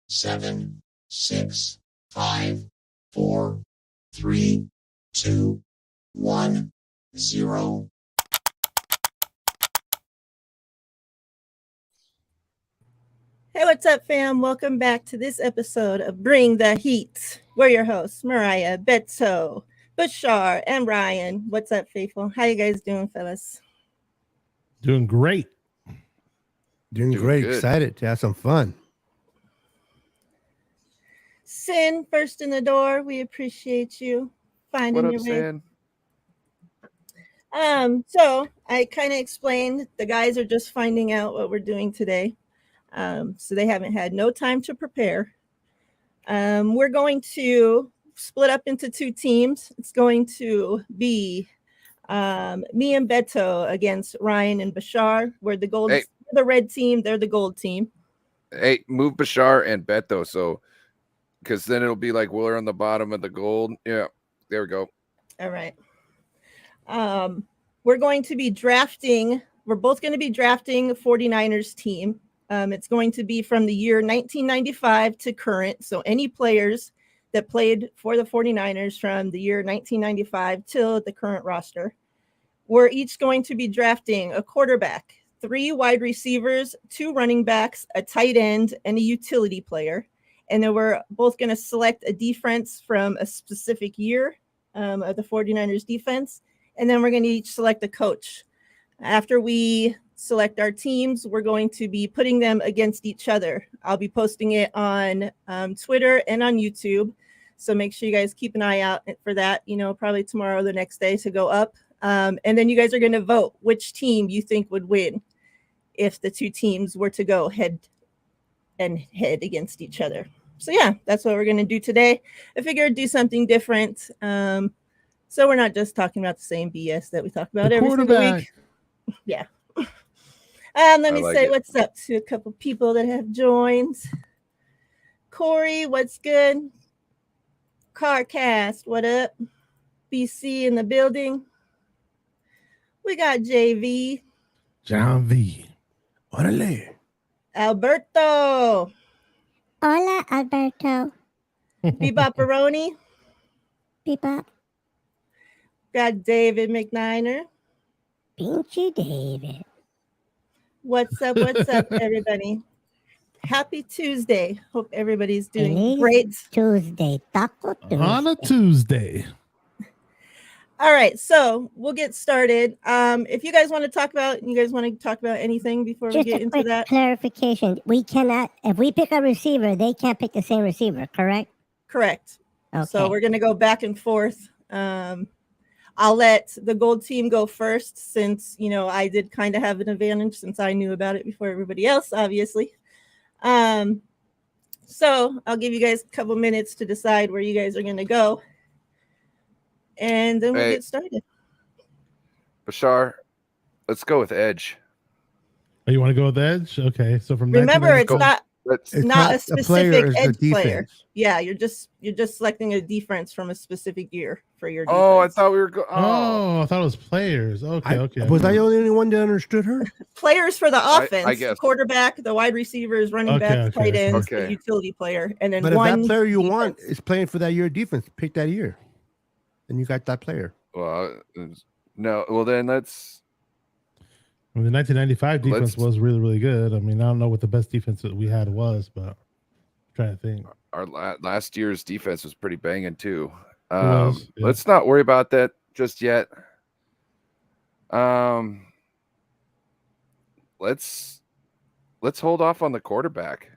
7, 6, 5, 4, 3, 2, 1, 0. Hey, what's up, fam? Welcome back to this episode of Bring the Heat. We're your hosts, Miriah, Beto, Bashar, and Ryan. What's up, faithful? How you guys doing, fellas? Doing great. Doing great. Good. Excited to have some fun. Sin, first in the door. We appreciate you finding What up, your way. Sin? So I kind of explained the guys are just finding out what we're doing today. So they haven't had no time to prepare. We're going to split up into two teams. It's going to be me and Beto against Ryan and Bashar. We're the red team. They're the gold team. Hey, move Bashar and Beto, so because then it'll be like we're on the bottom of the gold. Yeah, there we go. All right. We're going to be drafting. We're both going to be drafting a 49ers team. It's going to be from the year 1995 to current. So any players that played for the 49ers from the year 1995 till the current roster. We're each going to be drafting a quarterback, 3 wide receivers, 2 running backs, a tight end, and a utility player. And then we're both going to select a defense from a specific year of the 49ers defense. And then we're going to each select a coach. After we select our teams, we're going to be putting them against each other. I'll be posting it on Twitter and on YouTube. So make sure you guys keep an eye out for that, probably tomorrow or the next day to go up. And then you guys are going to vote which team you think would win if the two teams were to go head against each other. So yeah, that's what we're going to do today. I figured I'd do something different. So we're not just talking about the same BS that we talk about every single week. Yeah. Let me say what's up to a couple people that have joined. Corey, what's good? Carcast, what up? BC in the building. We got JV. John V. Orale. Alberto. Hola, Alberto. Bebopperoni. Bebop. Got David McNiner. Pinchy David. What's up, everybody? Happy Tuesday. Hope everybody's doing It great. is Tuesday, Taco Tuesday. On a Tuesday. All right, so we'll get started. If you guys want to talk about anything before we get into that? Clarification. We cannot, if we pick a receiver, they can't pick the same receiver, correct? Correct. Okay. So we're going to go back and forth. I'll let the gold team go first since, I did kind of have an advantage since I knew about it before everybody else, obviously. So I'll give you guys a couple minutes to decide where you guys are going to go. And then we'll get started. Bashar, let's go with Edge. Oh, you want to go with Edge? Okay. So from remember, it's not a specific edge player. Yeah, you're just selecting a defense from a specific year for your defense. Oh, I thought we were I thought it was players. Okay. Was I the only one that understood her? Players for the offense, I guess. The quarterback, the wide receivers, running back, tight ends, the utility player, and then but if that player you want is playing for that year defense, pick that year. And you got that player. Well, no. Well, then let's. I mean, the 1995 defense was really, really good. I mean, I don't know what the best defense that we had was, but I'm trying to think. Our last year's defense was pretty banging too. Let's not worry about that just yet. Let's hold off on the quarterback.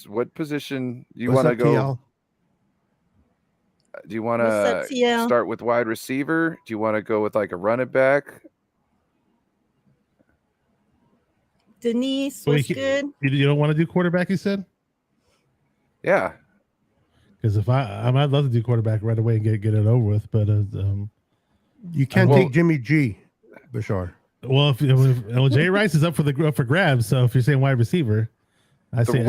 What position do you want to go? TL? Do you want to start with wide receiver? Do you want to go with like a running back? Denise, what's good? You don't want to do quarterback, you said? Yeah. Because if I'd love to do quarterback right away and get it over with, but you can't take Jimmy G, Bashar. Well, if Jay Rice is up for grabs, so if you're saying wide receiver, I see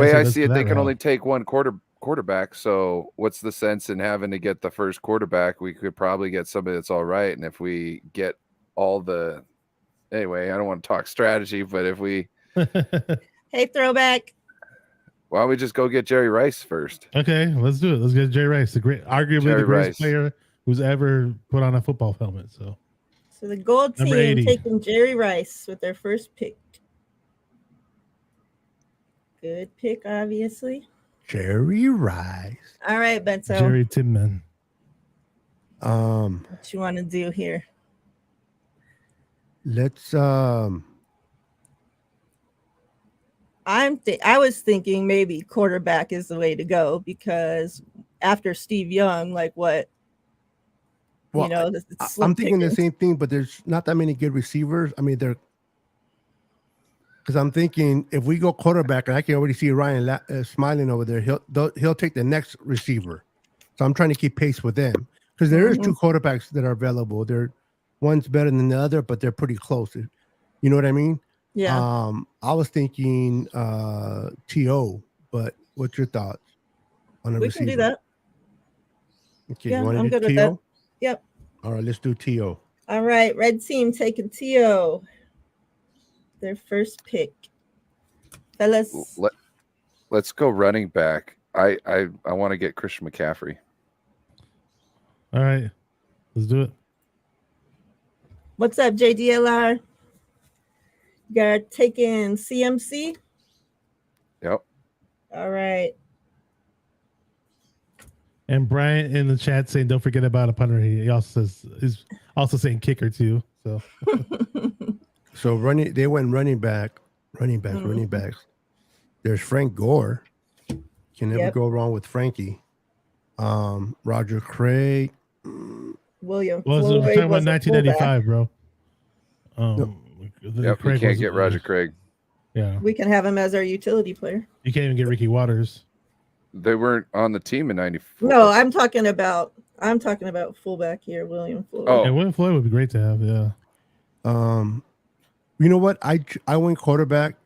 it, they can only take one quarterback. So what's the sense in having to get the first quarterback? We could probably get somebody that's all right, and if we get all the anyway, I don't want to talk strategy, but if we hey, throwback. Why don't we just go get Jerry Rice first? Okay, let's do it. Let's get Jerry Rice, arguably Jerry the greatest Rice. player who's ever put on a football helmet. So the gold Number team 80. taking Jerry Rice with their first pick. Good pick, obviously. Jerry Rice. All right, Beto. Jerry Tinman. What you want to do here? Let's I was thinking maybe quarterback is the way to go, because after Steve Young, like what? Well, I'm thinking the same thing, but there's not that many good receivers. I mean, because I'm thinking if we go quarterback, and I can already see Ryan smiling over there, he'll take the next receiver. So I'm trying to keep pace with them, because there is two quarterbacks that are available. One's better than the other, but they're pretty close. You know what I mean? Yeah. I was thinking T.O., but what's your thoughts on a We receiver? can do that. Okay, Yeah, you want I'm to do good with T.O.? that. Yep. All right, let's do T.O. All right, red team taking T.O. Their first pick. Fellas. Let's go running back. I want to get Christian McCaffrey. All right, let's do it. What's up, JDLR? You got taking CMC? Yep. All right. And Brian in the chat saying, "Don't forget about a punter." He also says is also saying kicker too. So, So they went running backs. There's Frank Gore. Can never go wrong with Frankie. Roger Craig. William well, Floyd. we're talking about 1995, bro. Yep, you can't get Roger Craig. Yeah, we can have him as our utility player. You can't even get Ricky Waters. They weren't on the team in '94. No, I'm talking about fullback here, William Floyd. Oh, yeah, William Floyd would be great to have. Yeah. You know what? I went quarterback.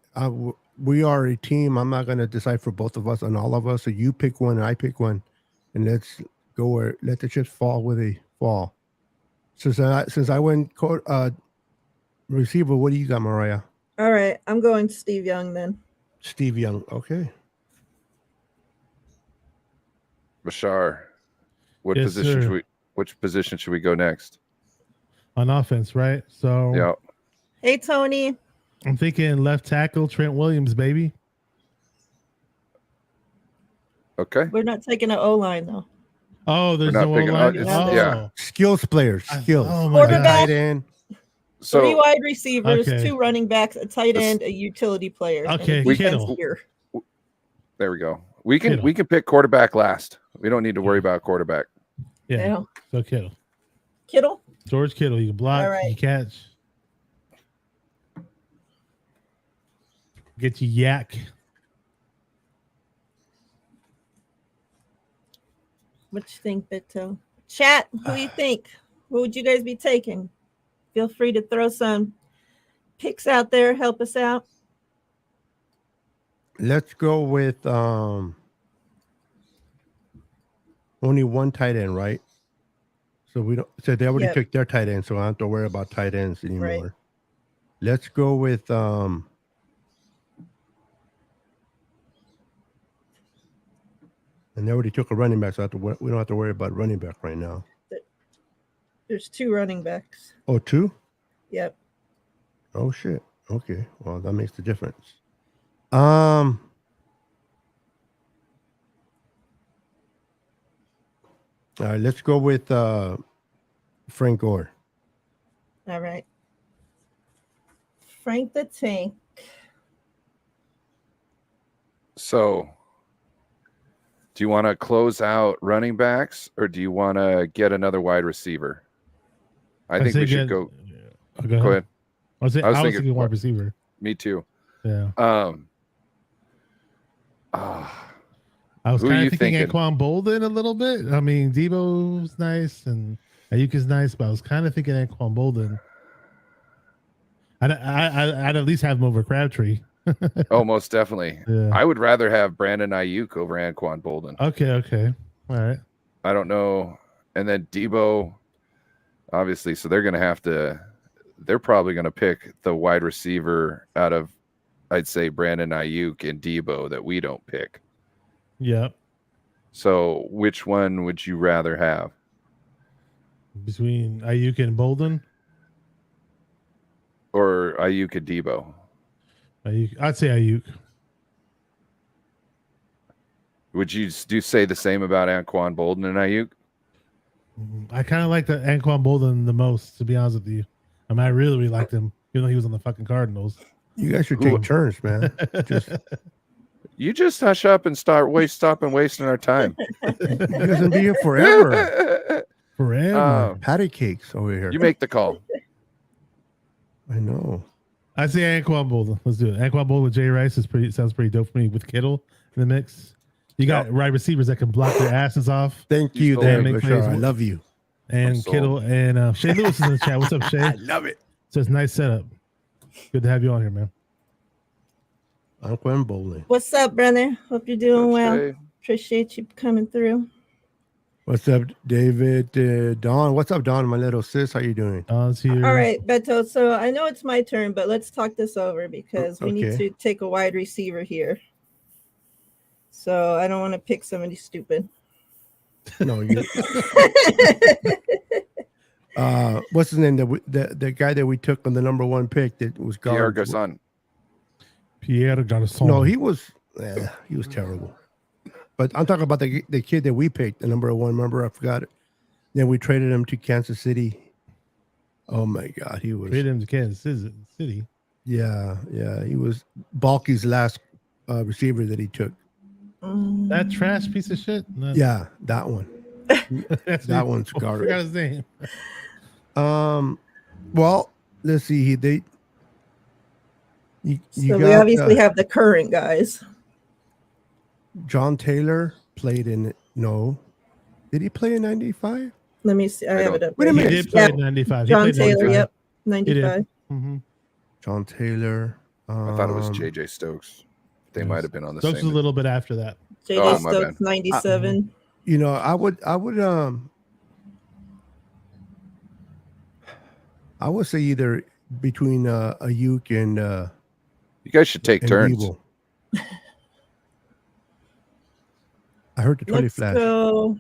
We are a team. I'm not going to decide for both of us and all of us. So you pick one and I pick one, and let's go where let the chips fall where they fall. Since I went receiver, what do you got, Miriah? All right, I'm going Steve Young then. Steve Young. Okay. Bashar. Yes, Which position should we go next? On offense, right? So yeah. Hey, Tony. I'm thinking left tackle Trent Williams, baby. Okay. We're not taking an O-line though. Oh, there's no O-line. Yeah. Skills players. Skills. Quarterback. Tight end. So 3 wide receivers, 2 running backs, a tight end, a utility player. Okay, here. There we go. We can pick quarterback last. We don't need to worry about quarterback. Yeah. So Kittle. Kittle? George Kittle. You can block, you can catch. Get you yak. What you think, Beto? Chat, who do you think? Who would you guys be taking? Feel free to throw some picks out there. Help us out. Let's go with only one tight end, right? So we don't. So they already took their tight end, so I don't have to worry about tight ends anymore. Right. Let's go with and they already took a running back, so we don't have to worry about running back right now. There's 2 running backs. Oh, 2? Yep. Oh shit. Okay. Well, that makes the difference. All right, let's go with Frank Gore. All right. Frank the Tank. So, do you want to close out running backs or do you want to get another wide receiver? I think we should go. Go ahead. I was thinking wide receiver. Me too. Yeah. I was kind of thinking Anquan Bolden a little bit. I mean, Debo's nice and Ayuk is nice, but I was kind of thinking Anquan Bolden. I'd at least have him over Crabtree. Oh, most definitely. Yeah. I would rather have Brandon Ayuk over Anquan Bolden. Okay. All right. I don't know. And then Debo, obviously, so they're probably going to pick the wide receiver out of I'd say Brandon Ayuk and Debo that we don't pick. Yep. So which one would you rather have? Between Ayuk and Bolden? Or Ayuk and Debo? I'd say Ayuk. Would you say the same about Anquan Bolden and Ayuk? I kind of like the Anquan Bolden the most, to be honest with you. I mean, I really liked him, even though he was on the fucking Cardinals. You guys should take turns, man. You just hush up and stop wasting our time. You guys will be here forever. Forever. Patty cakes over here. You make the call. I know. I say Anquan Bolden. Let's do it. Anquan Bolden with Jay Rice sounds pretty dope for me with Kittle in the mix. You got wide receivers that can block their asses off. Thank you, there, Bashar. I love you. And Kittle and Shay Lewis is in the chat. What's up, Shay? I love it. So it's a nice setup. Good to have you on here, man. Anquan Bolden. What's up, brother? Hope you're doing well. Shay. Appreciate you coming through. What's up, David? Don. What's up, Don? My little sis. How you doing? Don's here. All right, Beto. So I know it's my turn, but let's talk this over because we need to take a wide receiver here. So I don't want to pick somebody stupid. No, you. What's his name? The guy that we took on the number 1 pick that was Pierre Garçon. Pierre Garçon. No, he was terrible. But I'm talking about the kid that we picked, the number 1. Remember, I forgot it. Then we traded him to Kansas City. Oh my God, he was. Traded him to Kansas City. Yeah, he was Balky's last receiver that he took. That trash piece of shit. No. Yeah, that one. That one's garbage. I forgot his name. Well, let's see. We obviously have the current guys. John Taylor played in. No, did he play in '95? Let me see. I have it up. Wait a minute. He did play in 95. John Taylor. Yep, 95. Mm-hmm. John Taylor. I thought it was JJ Stokes. They might have been on the Stokes same. a little bit after that. JJ Stokes, 97. I would say either between Ayuk and you guys should take turns. Debo. I heard the 20 Let's flash. Go.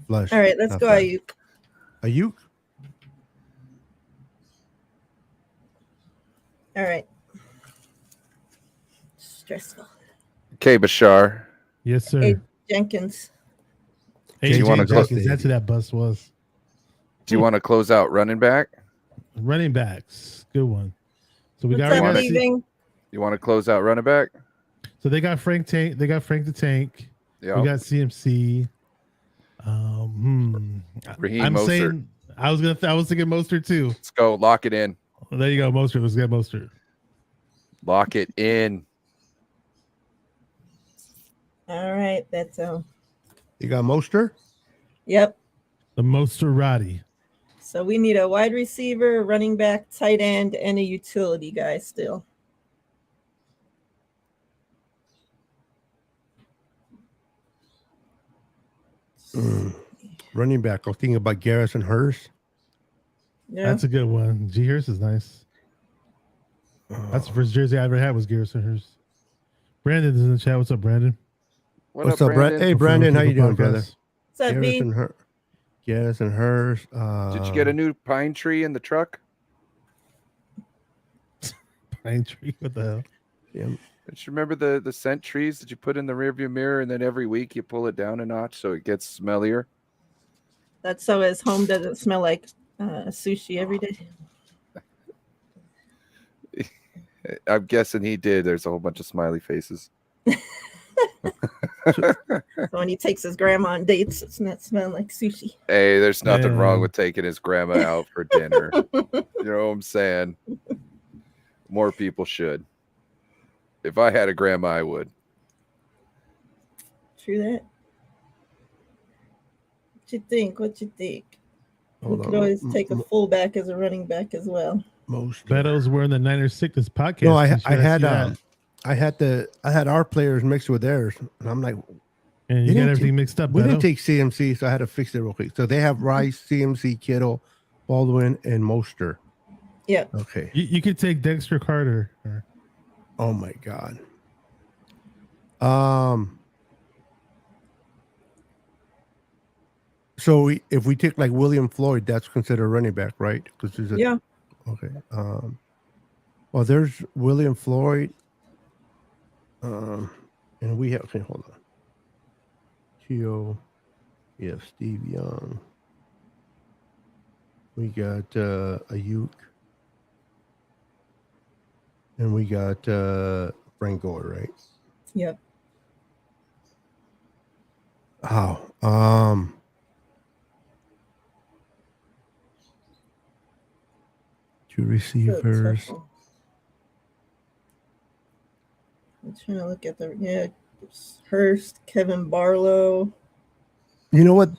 Flash. All right, let's go flash. Ayuk. Ayuk? All right. Stressful. Okay, Bashar. Yes, sir. Hey, Jenkins. Hey, Do you wanna Jenkins, close- that's who that bus was. Do you want to close out running back? Running backs. Good one. So we What's got up, leaving? You want to close out running back? So they got Frank Tank. They got Frank the Tank. Yeah. We got CMC. Raheem I'm Mostert. saying I was thinking Mostert too. Let's go. Lock it in. Well, there you go, Mostert. Let's get Mostert. Lock it in. All right, Beto. You got Moster? Yep. The Mosterati. So we need a wide receiver, running back, tight end, and a utility guy still. Running back. I was thinking about Garrison Hurst. Yeah. That's a good one. G. Hurst is nice. That's the first jersey I ever had was Garrison Hurst. Brandon's in the chat. What's up, Brandon? What's up, Brandon? Hey, Brandon, how you doing, brother? What's up, B? Garrison Hurst. Did you get a new pine tree in the truck? Pine tree? What the hell? Yeah. Don't you remember the scent trees that you put in the rearview mirror, and then every week you pull it down a notch so it gets smellier? That's so his home doesn't smell like sushi every day. I'm guessing he did. There's a whole bunch of smiley faces. So when he takes his grandma on dates, it's not smelling like sushi. Hey, there's nothing Yeah. wrong with taking his grandma out for dinner. You know what I'm saying? More people should. If I had a grandma, I would. True that. What you think? What you think? Hold We could on. always take a fullback as a running back as well. Most. Beto's wearing the Niners Sickness podcast. No, I T-shirt. had our players mixed with theirs, and I'm like, and you we got didn't everything mixed up. we didn't Beto. take CMC, so I had to fix it real quick. So they have Rice, CMC, Kittle, Baldwin, and Moster. Yeah. Okay. You could take Dexter Carter. Oh my God. So if we take like William Floyd, that's considered running back, right? Because Yeah. Okay. Well, there's William Floyd. And we have. Okay, hold on. Tio. We have Steve Young. We got Ayuk. And we got Frank Gore, right? Yep. Oh. Two receivers. I'm trying to look at Hurst, Kevin Barlow. You know what?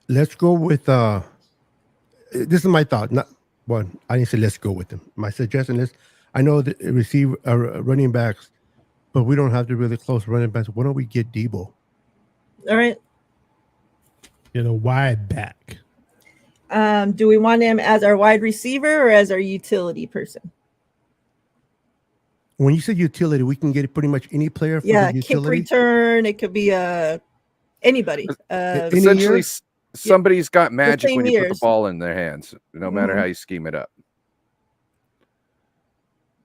Let's go with this is my thought. Not well, I didn't say let's go with them. My suggestion is I know that running backs, but we don't have the really close running backs. Why don't we get Debo? All right. Get a wide back. Do we want him as our wide receiver or as our utility person? When you say utility, we can get pretty much any player for the utility. Kick return. It could be anybody. Essentially, somebody's got magic when you put the years. ball in their hands, no matter how you scheme it up.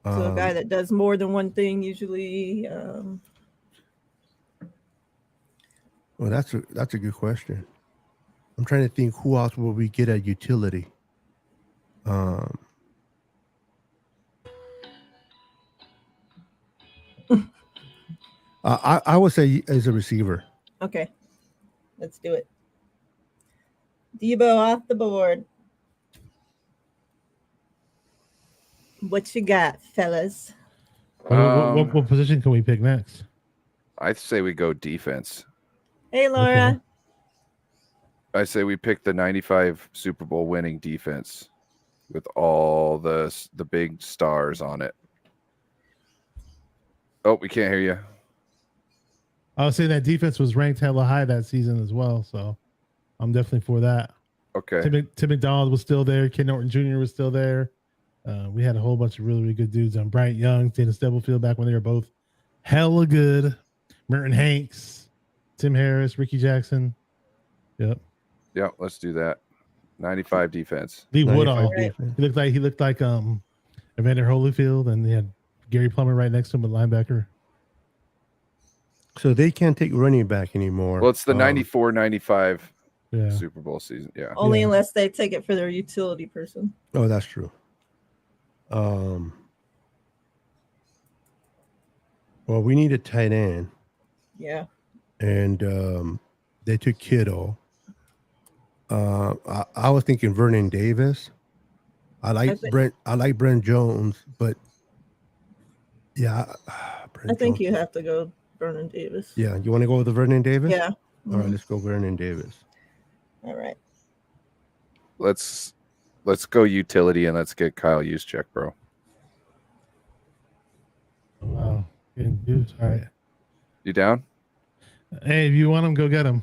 So a guy that does more than one thing usually. Well, that's a good question. I'm trying to think who else will we get at utility. I would say as a receiver. Okay, let's do it. Debo off the board. What you got, fellas? What position can we pick next? I'd say we go defense. Hey, Laura. Okay. I say we pick the 95 Super Bowl winning defense with all the big stars on it. Oh, we can't hear you. I was saying that defense was ranked hella high that season as well, so I'm definitely for that. Okay. Tim McDonald was still there. Ken Norton Jr. was still there. We had a whole bunch of really, really good dudes on Bryant Young, Dana Stubblefield back when they were both hella good. Merton Hanks, Tim Harris, Ricky Jackson. Yep. Yeah, let's do that. 95 defense. Lee Woodall. Right. He looked like Evander Holyfield, and he had Gary Plummer right next to him, a linebacker. So they can't take running back anymore. Well, it's the 94-95 Yeah. Super Bowl season. Yeah. Only unless they take it for their utility person. Oh, that's true. Well, we need a tight end. Yeah. And they took Kittle. I was thinking Vernon Davis. I like Brent Jones, but yeah, I think you have to go Vernon Davis. Yeah, you want to go with the Vernon Davis? Yeah. All right, let's go Vernon Davis. All right. Let's go utility and let's get Kyle Juszczyk, bro. Wow. All right. You down? Hey, if you want him, go get him.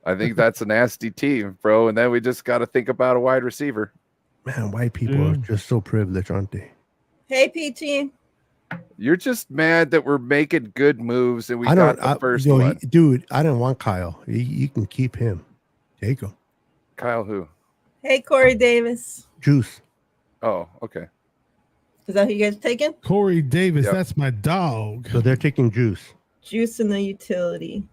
I think that's a nasty team, bro. And then we just got to think about a wide receiver. Man, white people are just so privileged, aren't they? Hey, PT. You're just mad that we're making good moves and we got the first one. Dude, I didn't want Kyle. You can keep him. Take him. Kyle who? Hey, Corey Davis. Juice. Oh, okay. Is that who you guys taking? Corey Davis, Yep. That's my dog. So they're taking Juice. Juice in the utility.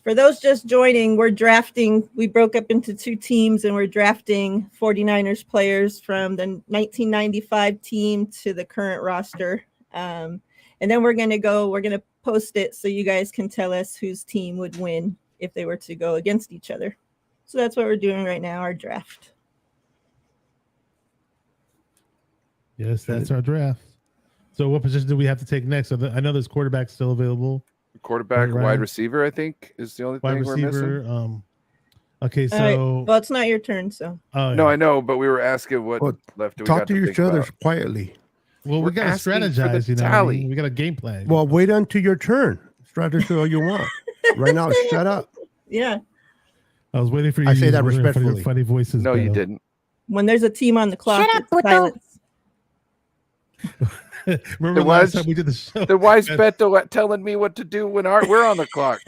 For those just joining, we're drafting. We broke up into two teams and we're drafting 49ers players from the 1995 team to the current roster. And then we're going to post it so you guys can tell us whose team would win if they were to go against each other. So that's what we're doing right now, our draft. Yes, that's our draft. So what position do we have to take next? So I know there's quarterbacks still available. Quarterback, Right. wide receiver, I think, is the only Wide thing we're receiver. missing. Okay, so All right. Well, it's not your turn, so. oh, No, yeah. I know, but we were asking what left do we Talk got to to each think other about. quietly. Well, we We're got to asking for the strategize, you know. tally. We got a game plan. Well, wait until your turn. Strategy all you want. Right now, shut up. Yeah. I was waiting for you. I say that to use one of your respectfully. funny voices. No, you Beto. didn't. When there's a team on the clock, Shut up, it's Beto. silence. Remember last time we did the show? Then why is Beto telling me what to do when we're on the clock?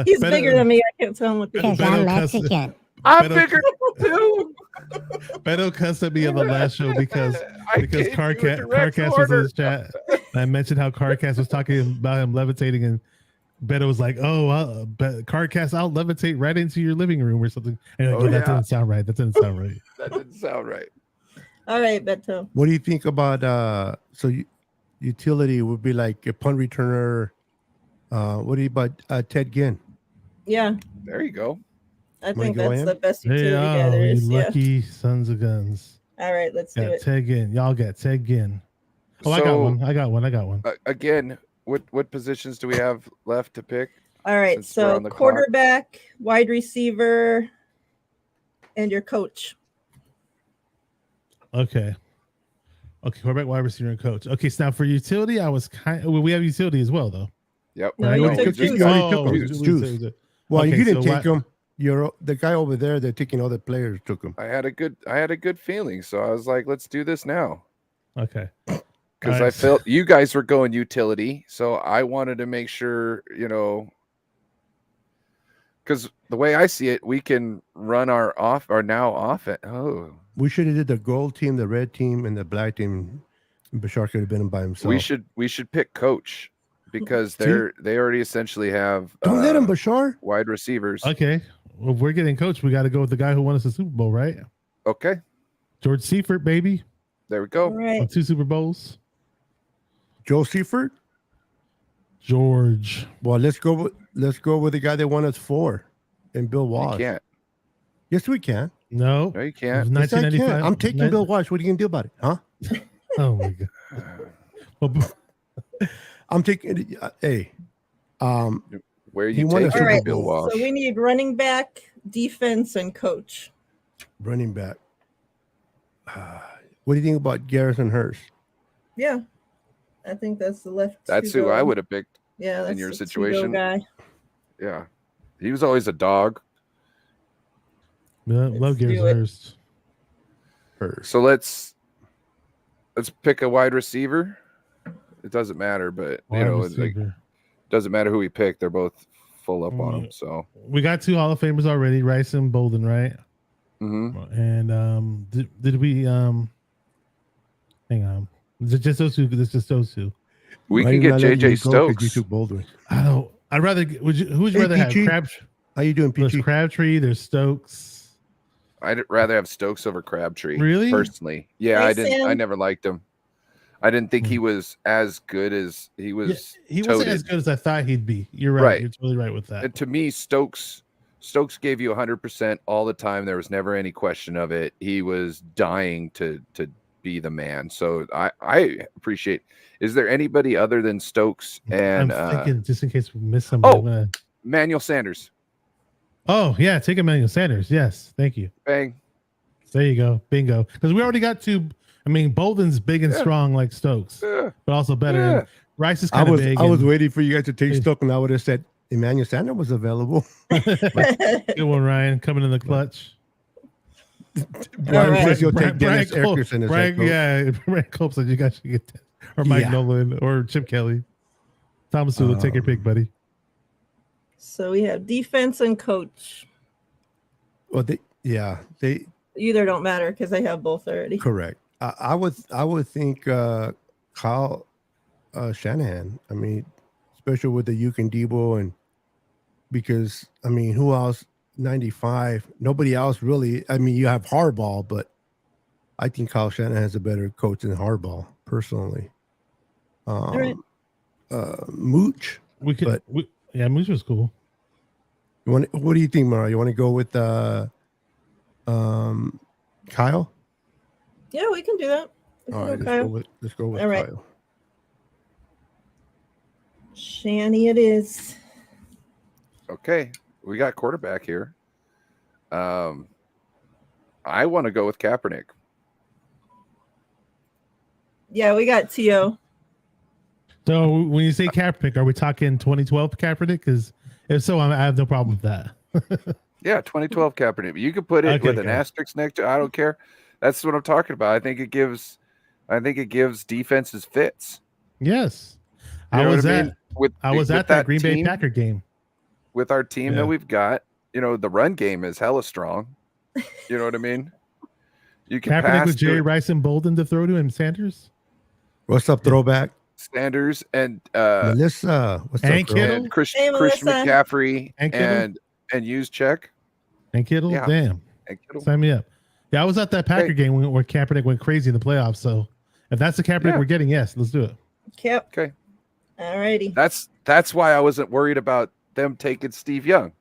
He's bigger than me. I can't tell him what to do. Because I'm Mexican. I'm bigger too. Beto cussed at me on the last show because Carcast was in his chat. And I mentioned how Carcast was talking about him levitating, and Beto was like, "Oh, Carcast, I'll levitate right into your living room or something." And like, that didn't sound right. That didn't sound right. That didn't sound right. All right, Beto. What do you think about utility would be like a punt returner? What do you about Ted Ginn? Yeah, there you go. I think that's the best utility guy there is. Lucky sons of guns. All right, let's do it. Ted Ginn. Y'all got Ted Ginn. Oh, So, I got one. Again, what positions do we have left to pick? All right, so quarterback, wide receiver, and your coach. Okay, quarterback, wide receiver, and coach. Okay, so now for utility, we have utility as well, though. Yep. No, you took Juice. Well, you didn't take him. You're the guy over there. They're taking all the players. Took him. I had a good feeling, so I was like, let's do this now. Okay. Because I felt you guys were going utility, so I wanted to make sure, because the way I see it, we can run our now off it. Oh, we should have did the gold team, the red team, and the black team. Bashar could have been by himself. We should pick coach because they already essentially have. Don't let him, Bashar. Wide receivers. Okay. Well, if we're getting coach, we got to go with the guy who won us the Super Bowl, right? Okay. George Seifert, baby. There we go. All right. 2 Super Bowls. Joe Seifert. George. Well, let's go with the guy that won us 4, and Bill Walsh. You can't. Yes, we can. No, you can't. Yes, I can. I'm taking Bill Walsh. What are you gonna do about it, huh? Oh my god. I'm taking. Hey, where you taking Bill Walsh? So we need running back, defense, and coach. Running back. What do you think about Garrison Hurst? Yeah, I think that's the left. That's who I would have picked. Yeah, that's in your the situation. Guy. Yeah, he was always a dog. Yeah, love Garrison Hurst. So let's pick a wide receiver. It doesn't matter, but it doesn't matter who we pick. They're both full up on them. So we got 2 Hall of Famers already, Rice and Bolden, right? Mm-hmm. And did we hang on? Is it just those 2? It's just those 2. We can get JJ Stokes. You took Baldwin. I'd rather. Who would you rather have? Crabtree. How you doing, PG? There's Crabtree. There's Stokes. I'd rather have Stokes over Crabtree. Really? Personally, yeah. I never liked him. I didn't think he was as good as he was. Yeah, he wasn't as good as I thought he'd be. You're right. You're totally right with that. And to me, Stokes gave you 100% all the time. There was never any question of it. He was dying to be the man. So I appreciate. Is there anybody other than Stokes? And I'm thinking, just in case we miss somebody. Manuel Sanders. Oh yeah, take Emmanuel Sanders. Yes, thank you. Bang. There you go. Bingo. Because we already got 2. I mean, Bolden's big and strong like Stokes, but also better. Yeah. And Rice is kind of big. I was waiting for you guys to take Stokes, and I would have said Emmanuel Sanders was available. Good one, Ryan, coming in the clutch. Brian Cope said you guys should get that. Or Mike Nolan or Chip Kelly. Thomas Sula, take your pick, buddy. So we have defense and coach. Well, they either don't matter because they have both already. Correct. I would think Kyle Shanahan. I mean, especially with the Uke and Debo, and because I mean, who else? 95. Nobody else really. I mean, you have Harbaugh, but I think Kyle Shanahan is a better coach than Harbaugh, personally. Mooch. Mooch was cool. What do you think, Mara? You want to go with Kyle? Yeah, we can do that. All right, let's go with Kyle. Shanny it is. Okay, we got quarterback here. I want to go with Kaepernick. Yeah, we got T.O. So when you say Kaepernick, are we talking 2012 Kaepernick? Because if so, I have no problem with that. Yeah, 2012 Kaepernick. You could put it with an asterisk next to it. I don't care. That's what I'm talking about. I think it gives I think it gives defenses fits. Yes. You I know was what I at mean? With that Green Bay team, Packer game. With our team Yeah. that we've got, the run game is hella strong. You know what I mean? You can Kaepernick pass with Jerry to Rice and Bolden to throw to him. Sanders. What's up, throwback? Sanders and Melissa, what's and up, girl? Kittle? and Christian Hey, Melissa. McCaffrey And Kittle? and Juszczyk. And Kittle? Yeah. Damn. And Kittle. Sign me up. Yeah, I was at that Packer Hey. game where Kaepernick went crazy in the playoffs. So if that's the Kaepernick Yeah. we're getting, yes, let's do it. Yep. Okay. Alrighty. That's why I wasn't worried about them taking Steve Young.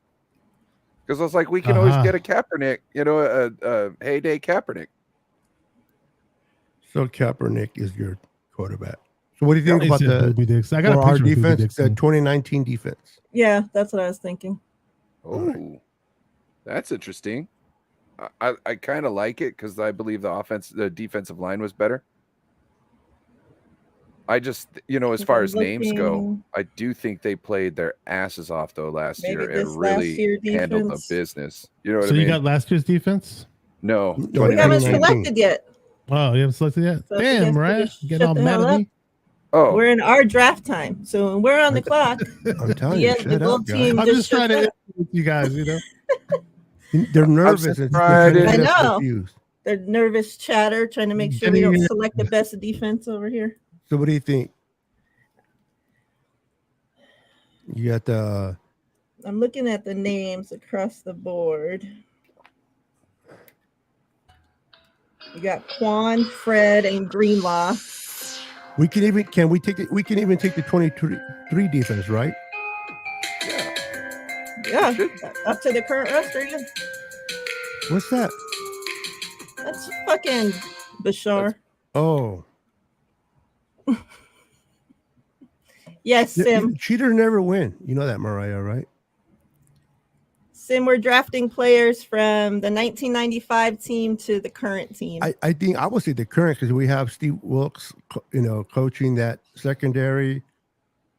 Because I was like, we can always get a Kaepernick, a heyday Kaepernick. So Kaepernick is your quarterback. So what do you think He about said Booby Dixon. I got for a our picture of Booby defense, the Dixon. 2019 defense? Yeah, that's what I was thinking. Oh, that's interesting. I kind of like it because I believe the defensive line was better. I just, as far as names go, looking. I do think they played their asses off though last Maybe year this and last really year handled the defense. business. You know what So I mean? you got last year's defense? No, No, We haven't 2019. selected yet. Oh, you haven't selected yet? So I think Damn, that's right? pretty- Getting all shut the mad hell at me. Oh, We're in our draft time, so when we're on the clock. I'm telling Yeah, you, the shut gold up, guys. team- I'm just just trying shut to up. with you guys, They're nervous. It's surprised. trying to I get us know. confused. They're nervous chatter, trying to make sure we don't select the best defense over here. So what do you think? You got the I'm looking at the names across the board. You got Quan, Fred, and Greenlaw. we can even take the 23 defense, right? Yeah, Should. up to the current roster. Yeah, What's that? that's fucking Bashar. Oh, Yes, Sim. cheaters never win. You know that, Miriah, right? Sim, we're drafting players from the 1995 team to the current team. I think I would say the current because we have Steve Wilkes, coaching that secondary.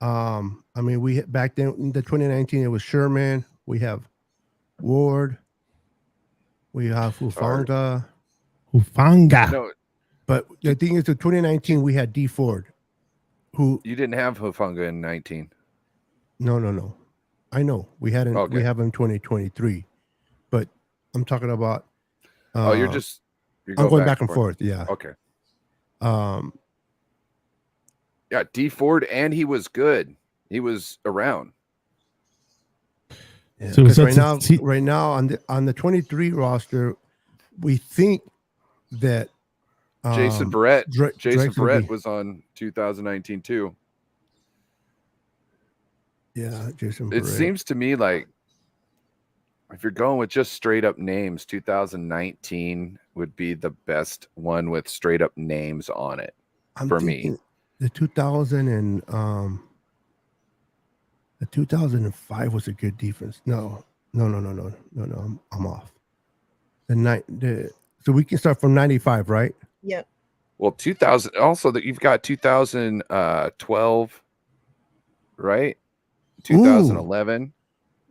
I mean, we back then in the 2019 it was Sherman. We have Ward. We have Hufanga. no, But the thing is, the 2019 we had D Ford, who you didn't have Hufanga in 19. no. I know we had Okay. we have him 2023, but I'm talking about. You're I'm going back and forth. Yeah. Okay. Um. Yeah, D Ford, and he was good. He was around. Yeah, So 'cause that's right now on the 23 roster, we think that Jason Verrett. Jason Drake's gonna Verrett be- was on 2019 too. Yeah, Jason. It Verrett. seems to me like if you're going with just straight up names, 2019 would be the best one with straight up names on it. I'm for me. thinking the 2005 was a good defense. No. I'm off. So we can start from 95, right? Yep. Well, 2000 also that you've got 2012, right? 2011.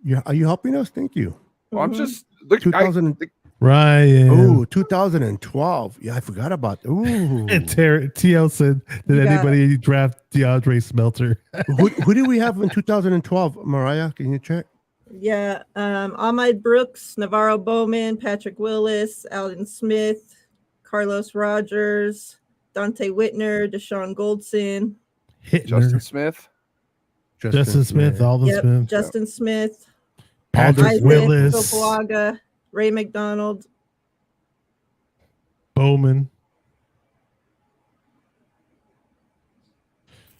Yeah, are you helping us? Thank you. Well, I'm Mhm. just look. 2000. Ryan. Oh, 2012. Yeah, I forgot about. Ooh, And TL said, did You got anybody draft DeAndre Smelter? who did we have in 2012? Mariah, can you check? Yeah, Ahmad Brooks, Navarro Bowman, Patrick Willis, Alden Smith, Carlos Rogers, Dante Whitner, Deshaun Goldson. Justin Smith. Justin Smith, Alden Yep, Smith, Justin Smith, Patrick Isaac Willis, Sopalaga, Ray McDonald. Bowman.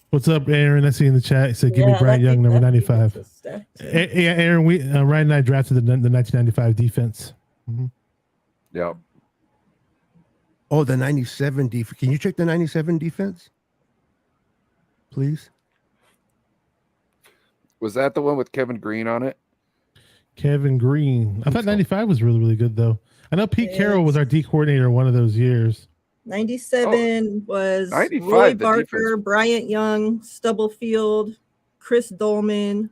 What's up, Aaron? I see in the chat. He said, give me Yeah, Bryant that Young, big- number that big 95. defense stack, too. Yeah, Aaron, Ryan and I drafted the 1995 defense. Yeah. Oh, the 97 defense. Can you check the 97 defense, please? Was that the one with Kevin Green on it? Kevin Green. I thought 95 was really, really good, though. I know Pete Carroll was our D coordinator one of those years. 97 was 95, Roy the Barker, defense. Bryant Young, Stubblefield, Chris Dolman,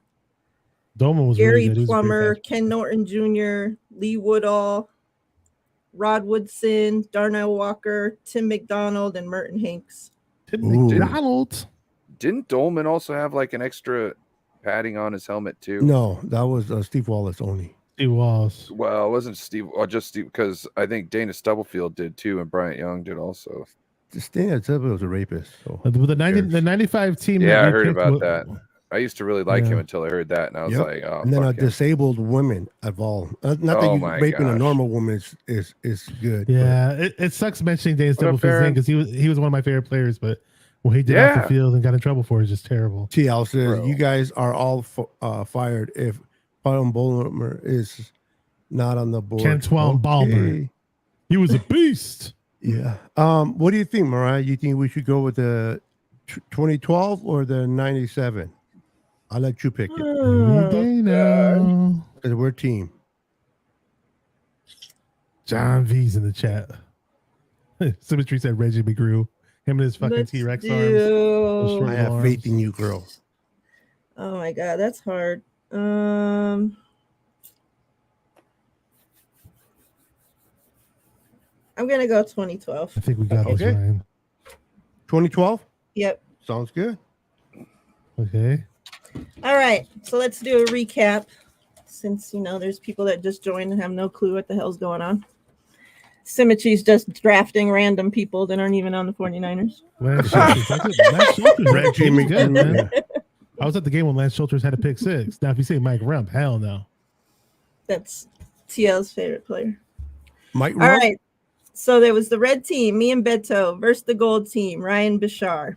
Dolman was Gary really good. He was a great Plummer, pass. Ken Norton Jr., Lee Woodall, Rod Woodson, Darnell Walker, Tim McDonald, and Merton Hanks. Tim Ooh. McDonald. Didn't Dolman also have like an extra padding on his helmet too? No, that was Steve Wallace only. He was. Well, it wasn't Steve, or just Steve, because I think Dana Stubblefield did too, and Bryant Young did also. This thing was a rapist. So. But the 95 team. Yeah, that I we heard picked about wa- that. I used to really like him Yeah. until I heard that, and I was Yep. like, oh, And then a fuck him. disabled woman of all. Not Oh that my you raping a gosh. normal woman is good. Yeah, it sucks mentioning Dana What up, Stubblefield's name Aaron? because he was one of my favorite players, but what he did off Yeah. the field and got in trouble for is just terrible. But TL says Bro. you guys are all fired if Paul Bowler is not on the board. Cantwell Balmer. He was a beast. Yeah. What do you think, Miriah? You think we should go with the 2012 or the 97? I'll let you pick it Oh, Dana. because we're team. John V's in the chat. Symmetry said Reggie McGrew. Him and his fucking Let's T-Rex arms. do- Short I have arms. faith in you, girl. Oh my god, that's hard. I'm gonna go 2012. I think we got this, Okay. Ryan. 2012 Yep. sounds good. Okay. All right, so let's do a recap since there's people that just joined and have no clue what the hell's going on. Symmetry's just drafting random people that aren't even on the 49ers. Lance Schultz. Lance Schultz is Reggie he was good, man. McGrew. I was at the game when Lance Schultz had a pick six. Now, if you say Mike Rump, hell no. That's TL's favorite player. Mike All Rump? right. So there was the red team, me and Beto, versus the gold team, Ryan Bashar.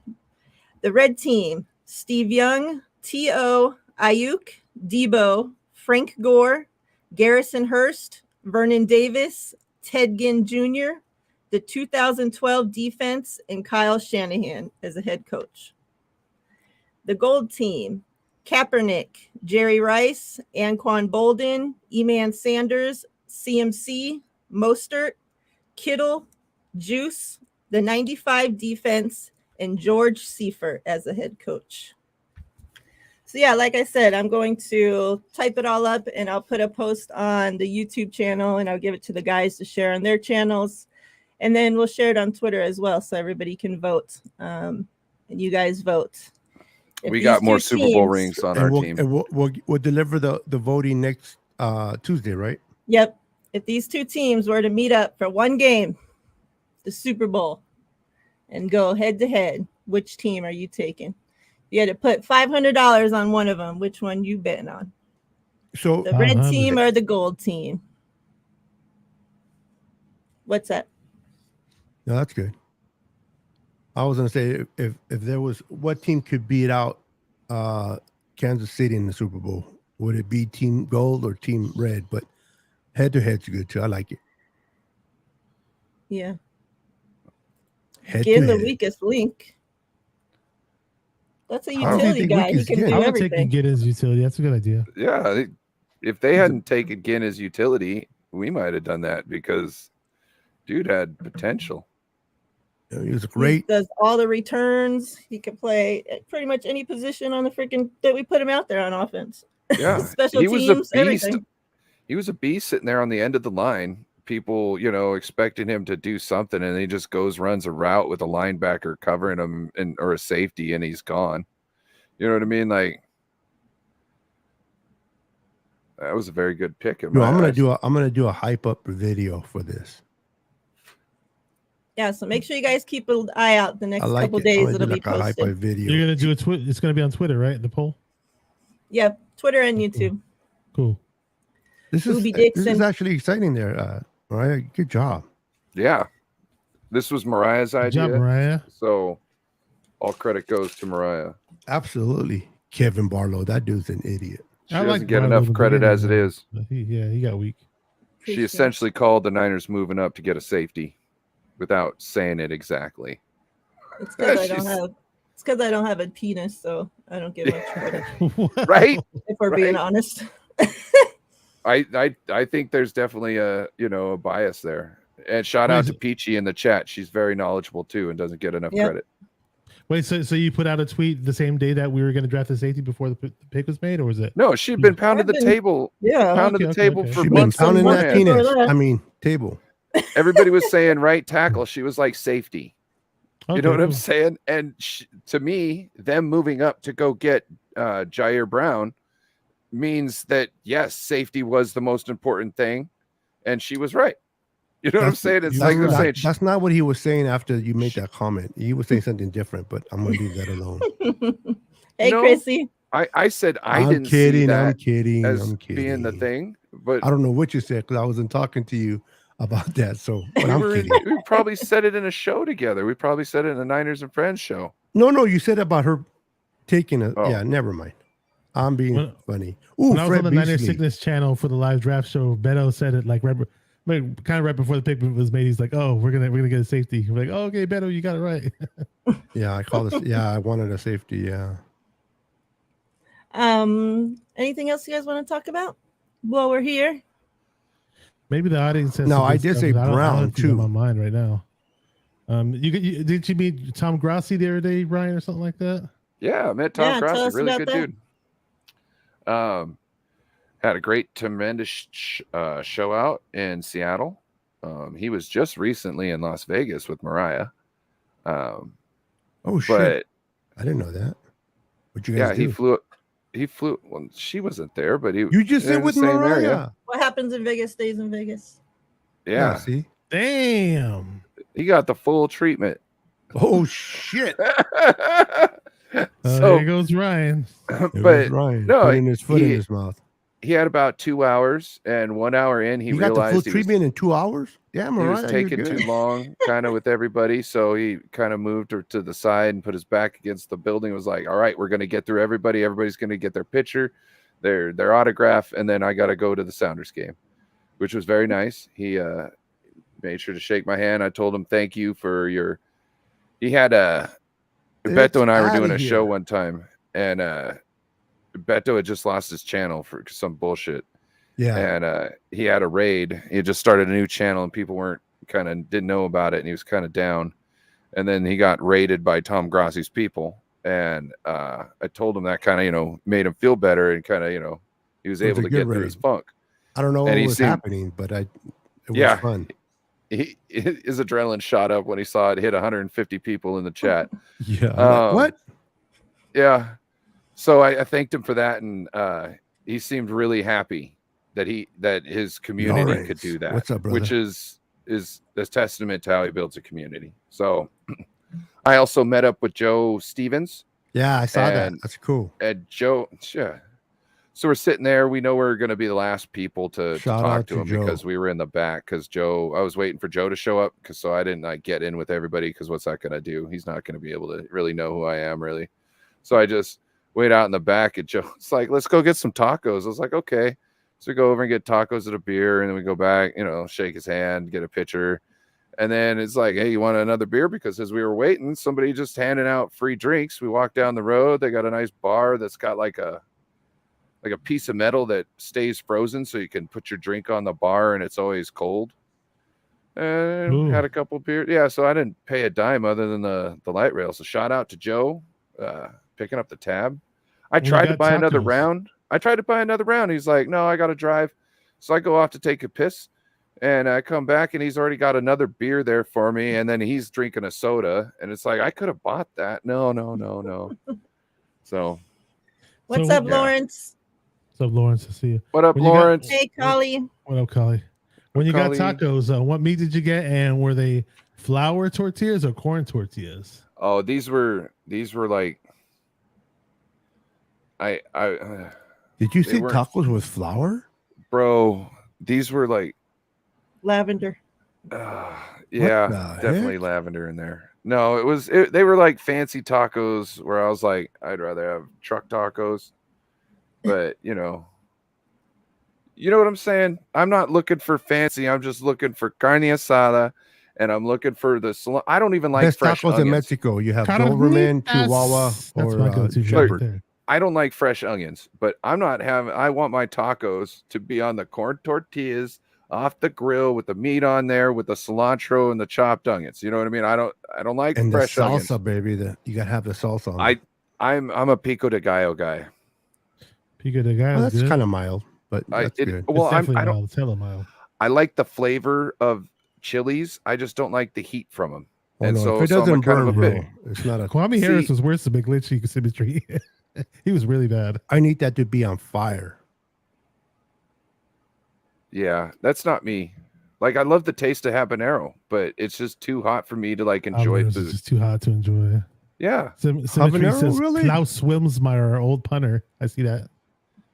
The red team, Steve Young, T.O., Ayuk, Debo, Frank Gore, Garrison Hurst, Vernon Davis, Ted Ginn Jr., the 2012 defense, and Kyle Shanahan as a head coach. The gold team, Kaepernick, Jerry Rice, Anquan Bolden, Eman Sanders, CMC, Mostert, Kittle, Juice, the 95 defense, and George Seifert as the head coach. So yeah, like I said, I'm going to type it all up and I'll put a post on the YouTube channel and I'll give it to the guys to share on their channels. And then we'll share it on Twitter as well so everybody can vote. And you guys vote. If We these got more two Super Bowl teams- rings on And our we'll, team. and we'll deliver the voting next Tuesday, right? Yep. If these two teams were to meet up for one game, the Super Bowl, and go head to head, which team are you taking? You had to put $500 on one of them. Which one you betting on? So The red 500. team or the gold team? What's that? no, that's good. I was gonna say if there was what team could beat out Kansas City in the Super Bowl, would it be Team Gold or Team Red? But head to head's good too. I like it. Yeah. Head Give to the head. weakest link. That's a don't utility think guy. He weakest can good. do I would take everything. get his utility. That's a good idea. Yeah, if they hadn't taken Ginn as utility, we might have done that because dude had potential. He was He great. does all the returns. He can play at pretty much any position on the freaking that we put him out there on offense. Yeah, Special he was a teams, beast. everything. He was a beast sitting there on the end of the line. People, expecting him to do something, and he just runs a route with a linebacker covering him or a safety, and he's gone. You know what I mean? Like that was a very good pick. in No, my I'm eyes. gonna do a hype up video for this. Yeah, so make sure you guys keep an eye out the next I like couple it. I'm days. gonna It'll do be like a hype up posted. video. You're gonna do a it's gonna be on Twitter, right? The poll. Yeah, Twitter and YouTube. Cool. This is Ruby this is Dixon. actually exciting there, Mariah. Good job. Yeah, this was Mariah's Good idea. job, Mariah. So all credit goes to Mariah. Absolutely. Kevin Barlow, that dude's an idiot. She I doesn't like get Barlow enough in the credit beginning, as it though. is. But he got weak. She Appreciate it. essentially called the Niners moving up to get a safety without saying it exactly. It's because I She's- don't have. It's because I don't have a penis, so I don't get much credit. Right? If we're being Right. honest. I think there's definitely a bias there. And shout out to Peachy in the chat. She's very knowledgeable too and doesn't get enough Yep. credit. Wait, so you put out a tweet the same day that we were going to draft the safety before the pick was made, or was it? No, she'd been pounding I've the been- table, Yeah. pounding the Okay, table okay. for She's been months on pounding that end. penis. Before that. I mean, table. Everybody was saying right tackle. She was like safety. You know what I'm saying? And to me, them moving up to go get Jair Brown means that, yes, safety was the most important thing. And she was right. You know what I'm saying? It's like they're saying. That's not what he was saying after you made that comment. He was saying something different, but I'm going to leave that alone. Hey, No, Chrissy. I said I I'm didn't kidding, see that I'm kidding. as I'm kidding. being the thing. But I don't know what you said because I wasn't talking to you about that. So, but I'm kidding. We probably said it in a show together. We probably said it in a Niners and Friends show. No, you said about her taking a. Oh. Yeah, never mind. I'm being funny. Ooh, when I was Fred on the Beasley. Niners Sickness channel for the live draft show, Beto said it like kind of right before the pick was made. He's like, "Oh, we're gonna get a safety." We're like, "Oh, okay, Beto, you got it right." Yeah, I call this. Yeah, I wanted a safety. Yeah. Anything else you guys want to talk about while we're here? Maybe the audience has. No, I did say Brown too. On my mind right now. Did you meet Tom Grassi the other day, Ryan, or something like that? Yeah, I met Tom Grassi, really good that. dude. Had a great, tremendous show out in Seattle. He was just recently in Las Vegas with Miriah. Oh shit! I didn't know that. What you guys do? He flew. Well, she wasn't there, but you just said with Miriah. Area. What happens in Vegas stays in Vegas. Yeah. See, damn. He got the full treatment. Oh shit! So there goes Ryan. But Ryan no, putting his foot in his mouth. He had about 2 hours, and 1 hour in, he realized got the full treatment in 2 hours. Yeah, Miriah, he was taking too long, kind of with everybody. So he kind of moved her to the side and put his back against the building. It was like, all right, we're going to get through everybody. Everybody's going to get their picture, their autograph, and then I got to go to the Sounders game, which was very nice. He made sure to shake my hand. I told him thank you for your. He had Beto and I were doing a show one time, and Beto had just lost his channel for some bullshit. Yeah. And he had a raid. He had just started a new channel and people didn't know about it. And he was kind of down. And then he got raided by Tom Grassi's people. And I told him that kind of, made him feel better and kind of, he was able to get through his funk. I don't know what was happening, but it was fun. His adrenaline shot up when he saw it hit 150 people in the chat. Yeah. What? Yeah. So I thanked him for that, and he seemed really happy that his community could do that. What's up, brother? Which is a testament to how he builds a community. So I also met up with Joe Stevens. Yeah, I saw that. That's cool. And Joe, yeah. So we're sitting there. We know we're going to be the last people to talk to him because we were in the back. Because I was waiting for Joe to show up so I didn't get in with everybody because what's that going to do? He's not going to be able to really know who I am, really. So I just wait out in the back at Joe. It's like, let's go get some tacos. I was like, okay. So we go over and get tacos and a beer, and then we go back, shake his hand, get a picture. And then it's like, hey, you want another beer? Because as we were waiting, somebody just handing out free drinks. We walked down the road. They got a nice bar that's got like a piece of metal that stays frozen so you can put your drink on the bar and it's always cold. And had a couple beers. Yeah, so I didn't pay a dime other than the light rail. So shout out to Joe picking up the tab. I tried to buy another round. He's like, no, I got to drive. So I go off to take a piss. And I come back and he's already got another beer there for me. And then he's drinking a soda. And it's like, I could have bought that. No. So. What's up, Lawrence? What's up, Lawrence? I see you. What up, Lawrence? Hey, Collie. What up, Collie? When you got tacos, what meat did you get? And were they flour tortillas or corn tortillas? Oh, these were like, did you say tacos with flour? Bro, these were like lavender. Yeah, definitely lavender in there. No, they were like fancy tacos where I was like, I'd rather have truck tacos. But you know what I'm saying? I'm not looking for fancy. I'm just looking for carne asada, and I'm looking for the. I don't even like best fresh tacos onions. in Mexico. You have Doberman, Chihuahua, or Shepherd. I don't like fresh onions, but I'm not having. I want my tacos to be on the corn tortillas off the grill with the meat on there with the cilantro and the chopped onions. You know what I mean? I don't like and fresh the salsa, onions. baby. You gotta have the salsa on. I'm a pico de gallo guy. Pico de gallo. That's kind of mild, but that's good. Well, it's definitely mild. It's hella mild. I like the flavor of chilies. I just don't like the heat from them. Oh, And no, so, if it so I'm doesn't kind of burn, a bro, bit. it's not a. Kwame Harris See- was worse than McGlinchey Symmetry. He was really bad. I need that to be on fire. Yeah, that's not me. Like, I love the taste of habanero, but it's just too hot for me to like enjoy Habaneros is food. just too hot to enjoy. Yeah, Symmetry Habanero, says really? Klaus Wilmsmeyer, old punter. I see that.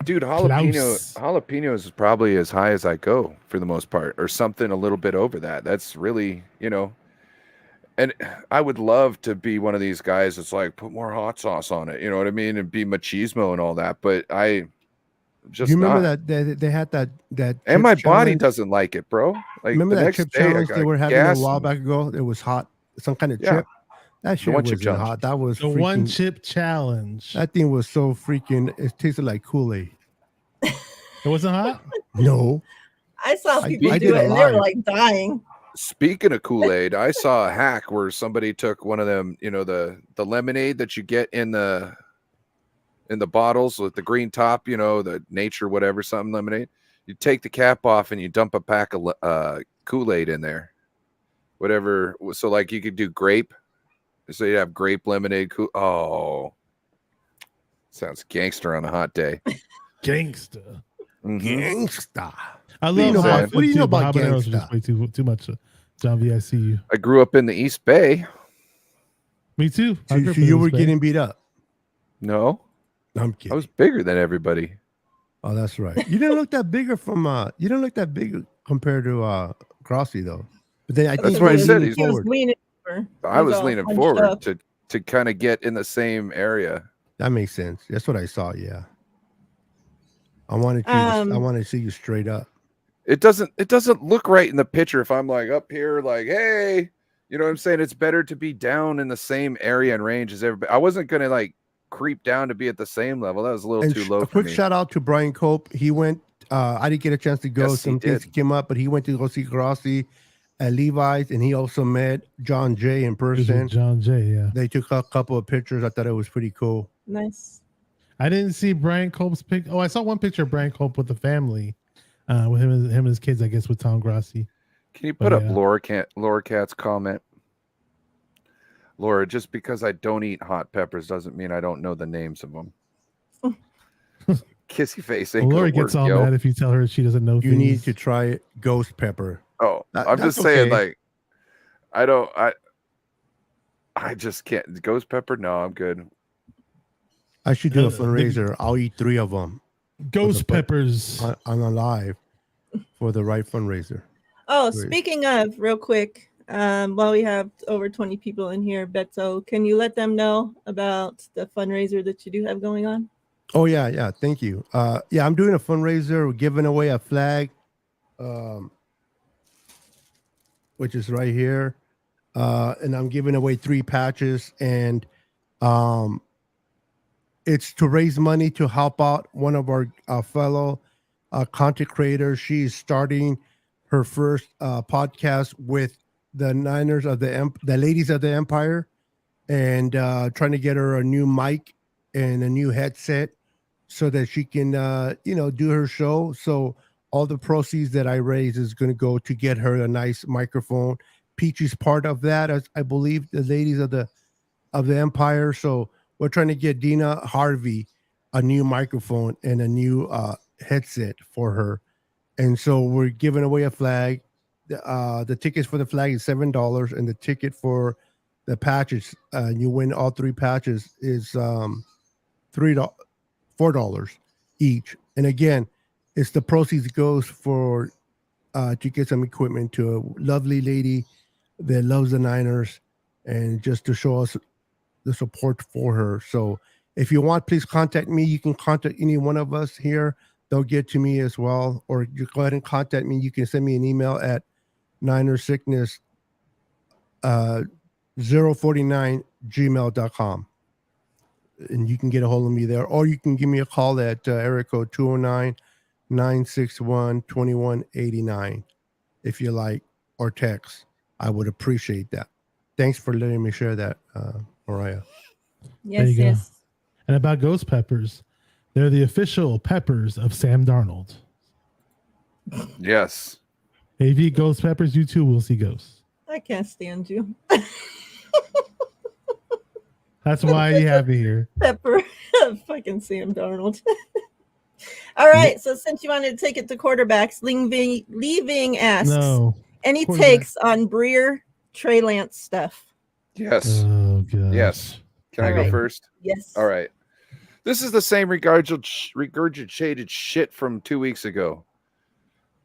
dude, Klaus. jalapenos is probably as high as I go for the most part, or something a little bit over that. That's really, and I would love to be one of these guys that's like, put more hot sauce on it, you know what I mean, and be machismo and all that. But I just You remember not. that they had that And my chip body challenge? doesn't like it, bro. Like Remember the that next chip day, I challenge got they were having a gas while and- back ago? It was hot, some kind of Yeah. chip. That shit one chip wasn't challenge. hot. That was The one freaking. chip challenge. That thing was so freaking. It tasted like Kool-Aid. It wasn't hot. No, I saw I people did do a it and they were live. like dying. Speaking of Kool-Aid, I saw a hack where somebody took one of them, the lemonade that you get in the bottles with the green top, the nature whatever something lemonade. You take the cap off and you dump a pack of Kool-Aid in there. Whatever. So like you could do grape. So you have grape lemonade. Oh, sounds gangster on a hot day. Gangsta. Mhm. gangsta. I What do you love know hot about- food what do you too, know but about habaneros are gangsta? just way too much. John V, I see you. I grew up in the East Bay. Me too. I So, grew up so in you this were bay. getting beat up. No, I'm I kidding. was bigger than everybody. Oh, that's right. You didn't look that bigger from. You didn't look that big compared to Crossy though. But then I think That's you why I were said leaning he's- He was forward. leaning over. I He's was all leaning hunched forward up. to kind of get in the same area. That makes sense. That's what I saw. Yeah. I wanted you. I wanted to see you straight up. It doesn't look right in the picture if I'm like up here, like, hey, you know what I'm saying? It's better to be down in the same area and range as everybody. I wasn't gonna like creep down to be at the same level. That was a little And too low a for quick me. shout out to Brian Cope. He went. I didn't get a chance to go. Yes, he Some things did. came up, but he went to go see Grossi at Levi's, and he also met John Jay in It was person. with John Jay. Yeah, They took a couple of pictures. I thought it was pretty cool. Nice. I didn't see Brian Cope's pic. Oh, I saw one picture of Brian Cope with the family, with him and his kids. I guess with Tom Grassi. Can you put up yeah. Laura Cat's comment? Laura, just because I don't eat hot peppers doesn't mean I don't know the names of them. Kissy face ain't Well, Lori gonna gets work, all yo. mad if you tell her she doesn't know. You things. need to try ghost pepper. Oh, That- I'm just that's saying, okay. like, I just can't. Ghost pepper? No, I'm good. I should do a The- fundraiser. I'll eat 3 of them Ghost but- peppers. on a live for the right fundraiser. Oh, Great. speaking of, real quick, while we have over 20 people in here, Beto, can you let them know about the fundraiser that you do have going on? Oh yeah. Thank you. Yeah, I'm doing a fundraiser. We're giving away a flag, which is right here, and I'm giving away 3 patches, and it's to raise money to help out one of our fellow content creators. She's starting her first podcast with the Niners of the Ladies of the Empire, and trying to get her a new mic and a new headset so that she can do her show. So all the proceeds that I raise is going to go to get her a nice microphone. Peachy's part of that, as I believe, the Ladies of the Empire. So we're trying to get Dina Harvey a new microphone and a new headset for her. And so we're giving away a flag. The tickets for the flag is $7, and the ticket for the patches, you win all 3 patches, is $4 each. And again, it's the proceeds goes for to get some equipment to a lovely lady that loves the Niners, and just to show us the support for her. So if you want, please contact me. You can contact any one of us here. They'll get to me as well. Or you go ahead and contact me. You can send me an email at ninersickness 049gmail.com. And you can get a hold of me there. Or you can give me a call at area code 209-961-2189 if you like, or text. I would appreciate that. Thanks for letting me share that, Miriah. Yes, you go. yes. And about ghost peppers, they're the official peppers of Sam Darnold. Yes. Hey, if you eat ghost peppers, you too will see ghosts. I can't stand you. That's why you have me here. Pepper. Fucking Sam Darnold. All right. So since you wanted to take it to quarterbacks, leaving asks No. any Quarterback. takes on Breer, Trey Lance stuff. Yes. Oh gosh. Yes. Can I All go right. first? Yes. All right. This is the same regurgitated shit from 2 weeks ago.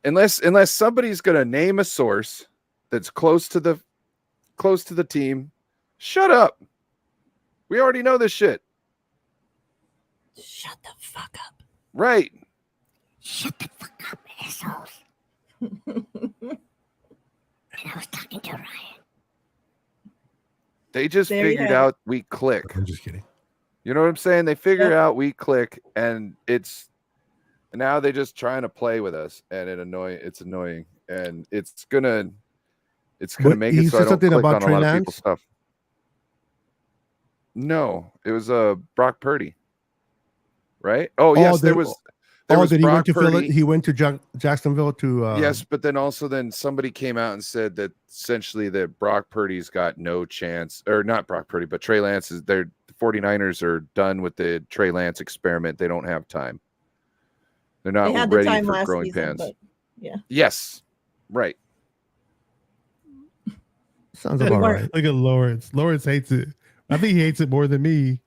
Unless somebody's gonna name a source that's close to the team, shut up. We already know this shit. Shut the fuck up. Right. Shut the fuck up, assholes. And I was talking to Ryan. They just There you figured have it. out we click. I'm just kidding. You know what I'm saying? They figure Yep. out we click, and now they just trying to play with us, and it's annoying, and it's gonna make You it so said I don't something click about on a Trey lot of Lance? people's stuff. No, it was Brock Purdy, right? Oh yes, there was that he Brock went to Purdy. He went to Jacksonville to. Yes, but then somebody came out and said that essentially that Brock Purdy's got no chance, or not Brock Purdy, but Trey Lance is there. The 49ers are done with the Trey Lance experiment. They don't have time. They're not They had the ready time for last growing season, pains. but yeah. Yes, right. Sounds They about weren't- right. Look at Lawrence. Lawrence hates it. I think he hates it more than me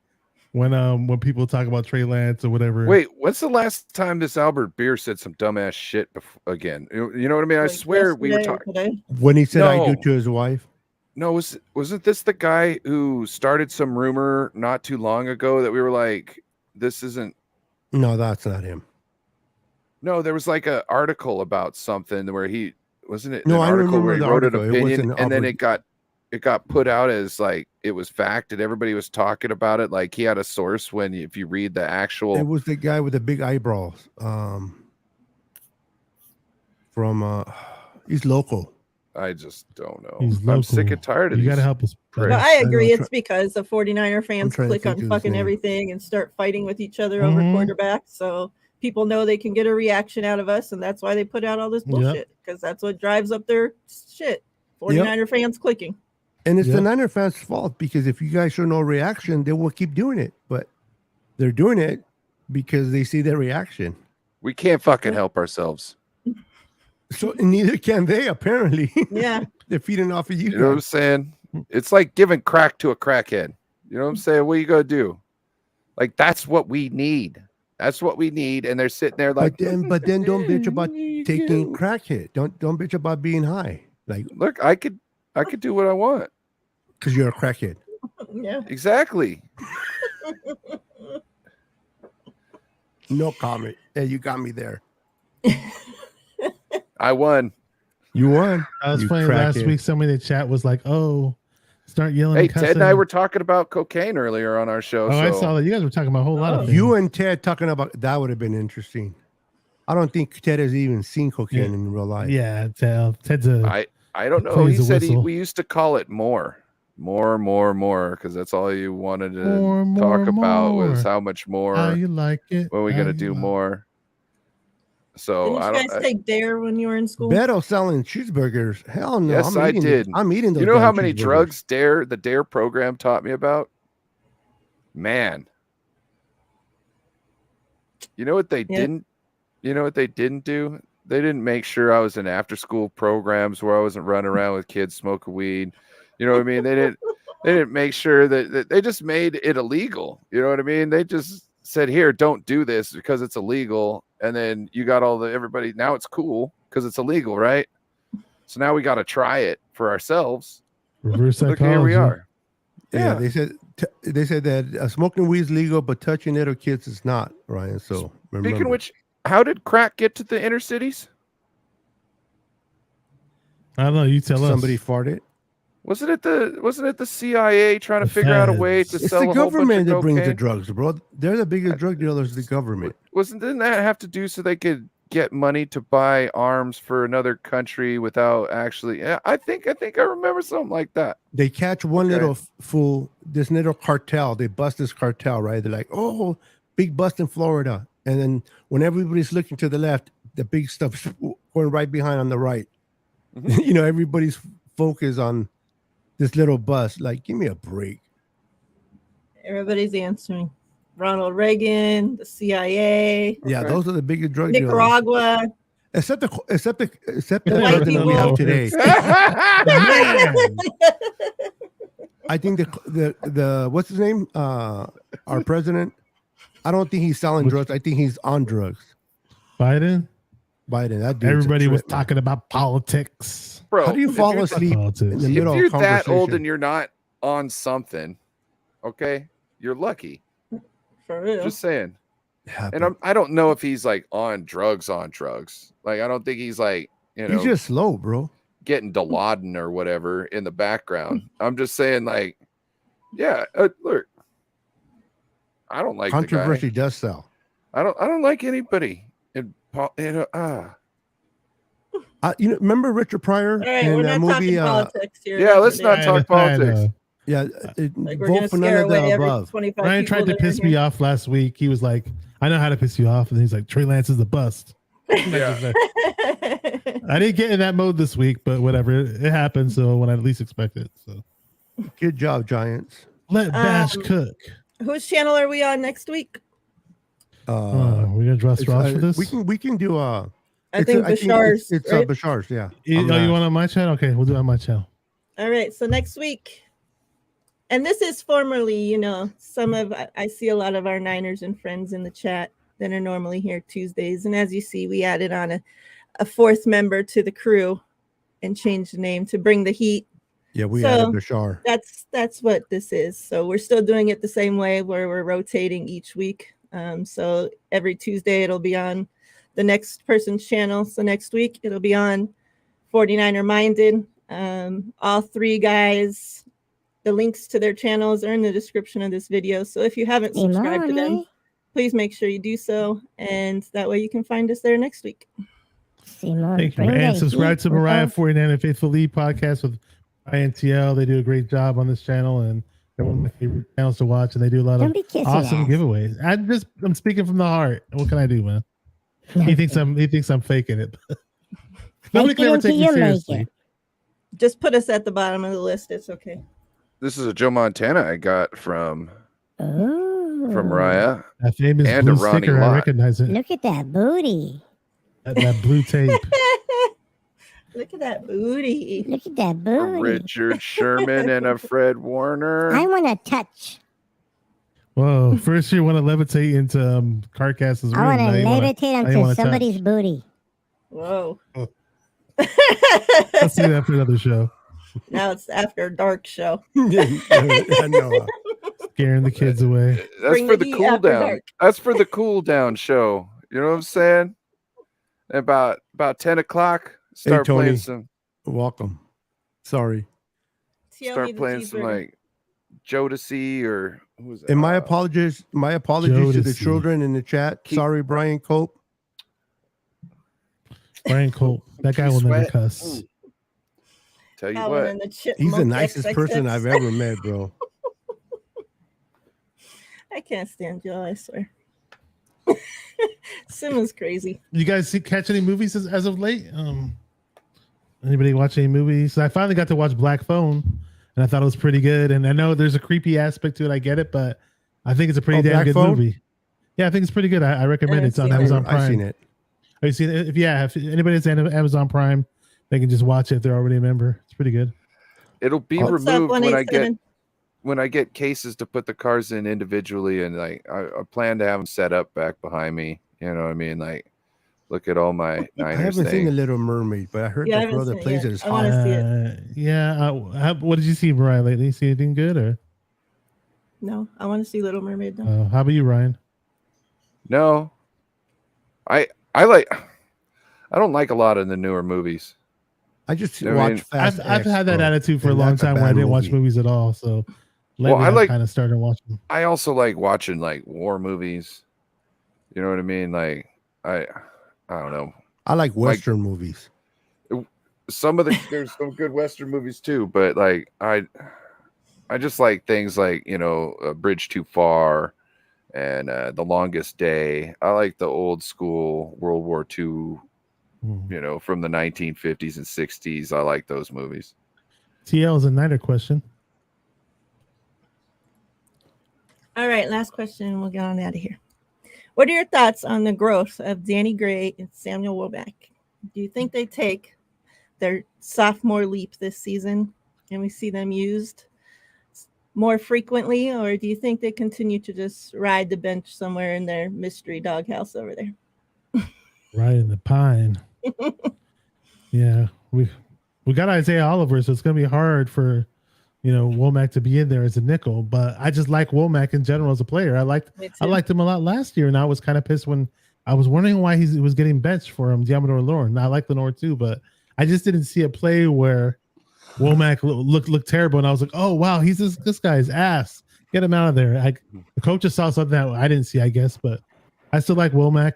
when people talk about Trey Lance or whatever. Wait, when's the last time this Albert Beer said some dumbass shit again? You know what I mean? I like swear we were yesterday or talking. today. When he said I do No. to his wife. No, wasn't this the guy who started some rumor not too long ago that we were like, this isn't? No, that's not him. No, there was like an article about something where he wasn't it. No, an I article remember where he the wrote article. an It was opinion, an and then Albert- it got put out as like it was fact, and everybody was talking about it like he had a source. When if you read the actual, It was the guy with the big eyebrows. From he's local. I just don't know. He's I'm sick local. and tired of You these. got to help us. pricks. But I I know, agree. I'm It's because the 49er fans trying to click think on of his fucking name. everything and start fighting with each other over Mhm. quarterbacks. So people know they can get a reaction out of us, and that's why they put out all this Yep. bullshit because that's what drives up their shit. 49er fans clicking. And it's the Yep. Niner fans' fault because if you guys show no reaction, they will keep doing it. But they're doing it because they see their reaction. We can't fucking help ourselves. So neither can they, apparently. Yeah. They're feeding off of you. You know what I'm guys. saying? It's like giving crack to a crackhead. You know what I'm saying? What you gonna do? Like that's what we need. That's what we need. And they're sitting there like, But then don't bitch about "You taking do." crack hit. Don't bitch about being high. Like, Look, I could do what I want. because you're a crackhead. Yeah. Exactly. No comment. Hey, you got me there. I won. You won. I was You playing last crackhead. week. Somebody in the chat was like, "Oh, start yelling." Hey, and Ted and I cussing." were talking about cocaine earlier on our show. Oh, I so saw that. You guys were talking about a whole lot of Oh. things. You and Ted talking about that would have been interesting. I don't think Ted has even seen cocaine Yeah. in real life. Yeah, Ted's a. I don't know. Plays He the said whistle. we used to call it more, because that's all you wanted to More, talk about was more. how much more. How you like it? when are we How gonna you do like- more? So Didn't I you don't. guys take Dare when you were in school? Beto selling cheeseburgers. Hell no. Yes, I did. I'm eating those. You know how damn many cheeseburgers. drugs the Dare program taught me about? Man. You know what they Yeah. didn't? You know what they didn't do? They didn't make sure I was in after school programs where I wasn't running around with kids smoking weed. You know what I mean? They didn't make sure that they just made it illegal. You know what I mean? They just said, here, don't do this because it's illegal. And then you got everybody. Now it's cool because it's illegal, right? So now we got to try it for ourselves. Reverse Look, psychology. here we are. Yeah, they said that smoking weed is legal, but touching little kids is not, Ryan. So remember. Speaking of which, how did crack get to the inner cities? I don't know. You tell somebody us. farted. Wasn't it the CIA trying to The figure out a way to feds. It's sell the a whole bunch government of that brings the cocaine? drugs, bro. They're the biggest drug dealers, the government. Didn't that have to do so they could get money to buy arms for another country without actually? Yeah, I think I remember something like that. They catch one Okay. little fool, this little cartel. They bust this cartel, right? They're like, oh, big bust in Florida. And then when everybody's looking to the left, the big stuff's going right behind on the right. You know, everybody's focused on this little bus. Like, give me a break. Everybody's answering. Ronald Reagan, the CIA, Yeah, Okay. those are the biggest drug dealers. Nicaragua. Except the white president we have people. today. Man. I think the what's his name? Our president. I don't think he's selling drugs. I think he's on drugs. Biden. Biden. That dude's a Everybody was trip, man. talking about politics. Bro, How do you if fall you're- asleep in Politics. the If middle you're of that old conversation? and you're not on something, okay, you're lucky. For real. Just saying. Yeah, And I don't know if he's like on drugs. Like I don't think he's like, you know, he's just slow, bro. getting Dilaudid or whatever in the background. I'm just saying, like, yeah, look, I don't like Controversy the guy. does sell. I don't like anybody. You know, remember Richard Pryor All right, in we're that not talking movie? politics here. yeah, let's not today. talk politics. Yeah, Like we're vote gonna for none scare of the away every above. 25 Ryan people tried to that are piss here. me off last week. He was like, I know how to piss you off. And he's like, Trey Lance is a bust. Yeah. I didn't get in that mode this week, but whatever. It happened. So when I least expect it. So Good job, Giants. let Bash Um, cook. Whose channel are we on next week? We're going to draw straws for this? We can do I think Bashar's. It's right? Bashar's. Yeah. You want on my channel? Okay, we'll do it on my channel. All right. So next week, and this is formerly, you know, I see a lot of our Niners and friends in the chat that are normally here Tuesdays. And as you see, we added on a fourth member to the crew and changed the name to bring the heat. Yeah, we So, added Bashar. That's what this is. So we're still doing it the same way where we're rotating each week. So every Tuesday it'll be on the next person's channel. So next week it'll be on 49er Minded. All three guys, the links to their channels are in the description of this video. So if you haven't subscribed to them, please make sure you do so. And that way you can find us there next week. Thank you. And subscribe to Miriah 49 and Faithful Lead podcast with INTL. They do a great job on this channel, and they're one of my favorite channels to watch. And they do a lot of awesome giveaways. I'm speaking from the heart. What can I do, man? He thinks I'm faking it. Nobody can ever take me seriously. Just put us at the bottom of the list. It's okay. This is a Joe Montana I got from Miriah. That famous And blue a Ronnie sticker, I Lott. recognize it. Look at that booty. That blue tape. Look at that booty. Look at that A booty. Richard Sherman and a Fred Warner. I want to touch. Whoa! First you want to levitate into Carcass's room. I want to now you wanna- levitate now you onto wanna somebody's booty. Whoa. Let's see that for another show. Now it's after dark show. I know. Scaring the kids away. That's Bring for the the heat cool after down. dark. That's for the cool down show. You know what I'm saying? About 10 o'clock, start Tony. playing some Welcome. Sorry. start playing some like Jodeci or who was that? And my apologies to the Jodeci. children in the chat. Sorry, Brian Cope. Brian Colt. That guy will never Sweat. cuss. Tell you Calvin what, and the Chipmunk He's the nicest XXX. person I've ever met, bro. I can't stand Joe, I swear. Sim is crazy. You guys catch any movies as of late? Anybody watch any movies? I finally got to watch Black Phone, and I thought it was pretty good. And I know there's a creepy aspect to it. I get it, but I think it's a pretty damn Black good Phone? movie. Yeah, I think it's pretty good. I recommend it. It's on I've Amazon Prime. I've seen it. Have you seen it? If anybody that's on Amazon Prime, they can just watch it if they're already a member. It's pretty good. it'll be What's up, removed when 187? I get cases to put the cars in individually, and like I plan to have them set up back behind me. You know what I mean? Like, look at all my I Niners haven't seen The things. Little Mermaid, but I heard Yeah, I that haven't brother seen it plays yet. it as I wanna hot. see it. Yeah. What did you see, Mariah, lately? See anything good? Or No, I want to see Little Mermaid now. how about you, Ryan? No, I don't like a lot of the newer movies. I just I watch mean, Fast I've X, had that bro. attitude for a And long that's a time where I bad didn't watch movie. movies at all. So lately, I I've like- kind of started watching. I also like watching like war movies. You know what I mean? Like I don't know. I like Western movies. There's some good Western movies too, but like I just like things like, you know, Bridge Too Far and The Longest Day. I like the old school World War II you know, from the 1950s and 60s. I like those movies. TL is a Niner question. All right, last question, and we'll get on out of here. What are your thoughts on the growth of Danny Gray and Samuel Womack? Do you think they take their sophomore leap this season and we see them used more frequently, or do you think they continue to just ride the bench somewhere in their mystery doghouse over there? Right in the pine. Yeah, we got Isaiah Oliver, so it's gonna be hard for Womack to be in there as a nickel. But I just like Womack in general as a player. I liked him a lot last year, and I was kind of pissed when I was wondering why he was getting benched for him, Diamador Lenore. And I like Lenore too, but I just didn't see a play where Womack looked terrible, and I was like, oh wow, he's this guy's ass. Get him out of there. The coaches saw something that I didn't see, I guess, but I still like Womack.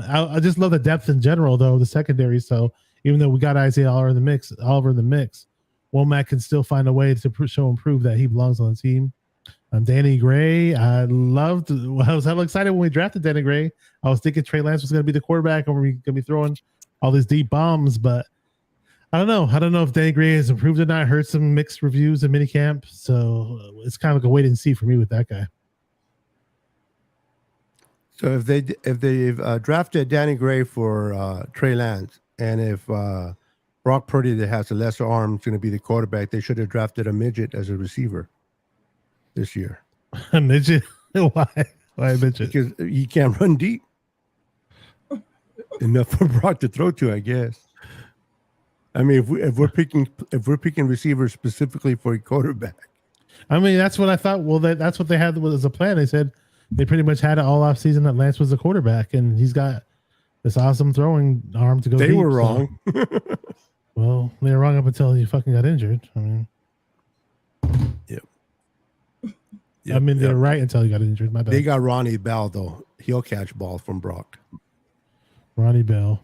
I just love the depth in general, though, the secondary. So even though we got Isaiah Oliver in the mix, Womack can still find a way to show and prove that he belongs on the team. Danny Gray, I was hella excited when we drafted Danny Gray. I was thinking Trey Lance was going to be the quarterback and we're going to be throwing all these deep bombs, but I don't know. I don't know if Danny Gray has improved or not. I heard some mixed reviews in minicamp, so it's kind of like a wait and see for me with that guy. So if they've drafted Danny Gray for Trey Lance, and if Brock Purdy that has a lesser arm is going to be the quarterback, they should have drafted a midget as a receiver this year. A midget? Why a midget? Because he can't run deep enough for Brock to throw to, I guess. I mean, if we're picking receivers specifically for a quarterback. I mean, that's what I thought. Well, that's what they had as a plan. They said they pretty much had it all off season that Lance was the quarterback, and he's got this awesome throwing arm to go. They were wrong. So. Well, they were wrong up until he fucking got injured. I mean, yep. I mean, they're right until he got injured. My bad. They got Ronnie Bell though. He'll catch ball from Brock. Ronnie Bell.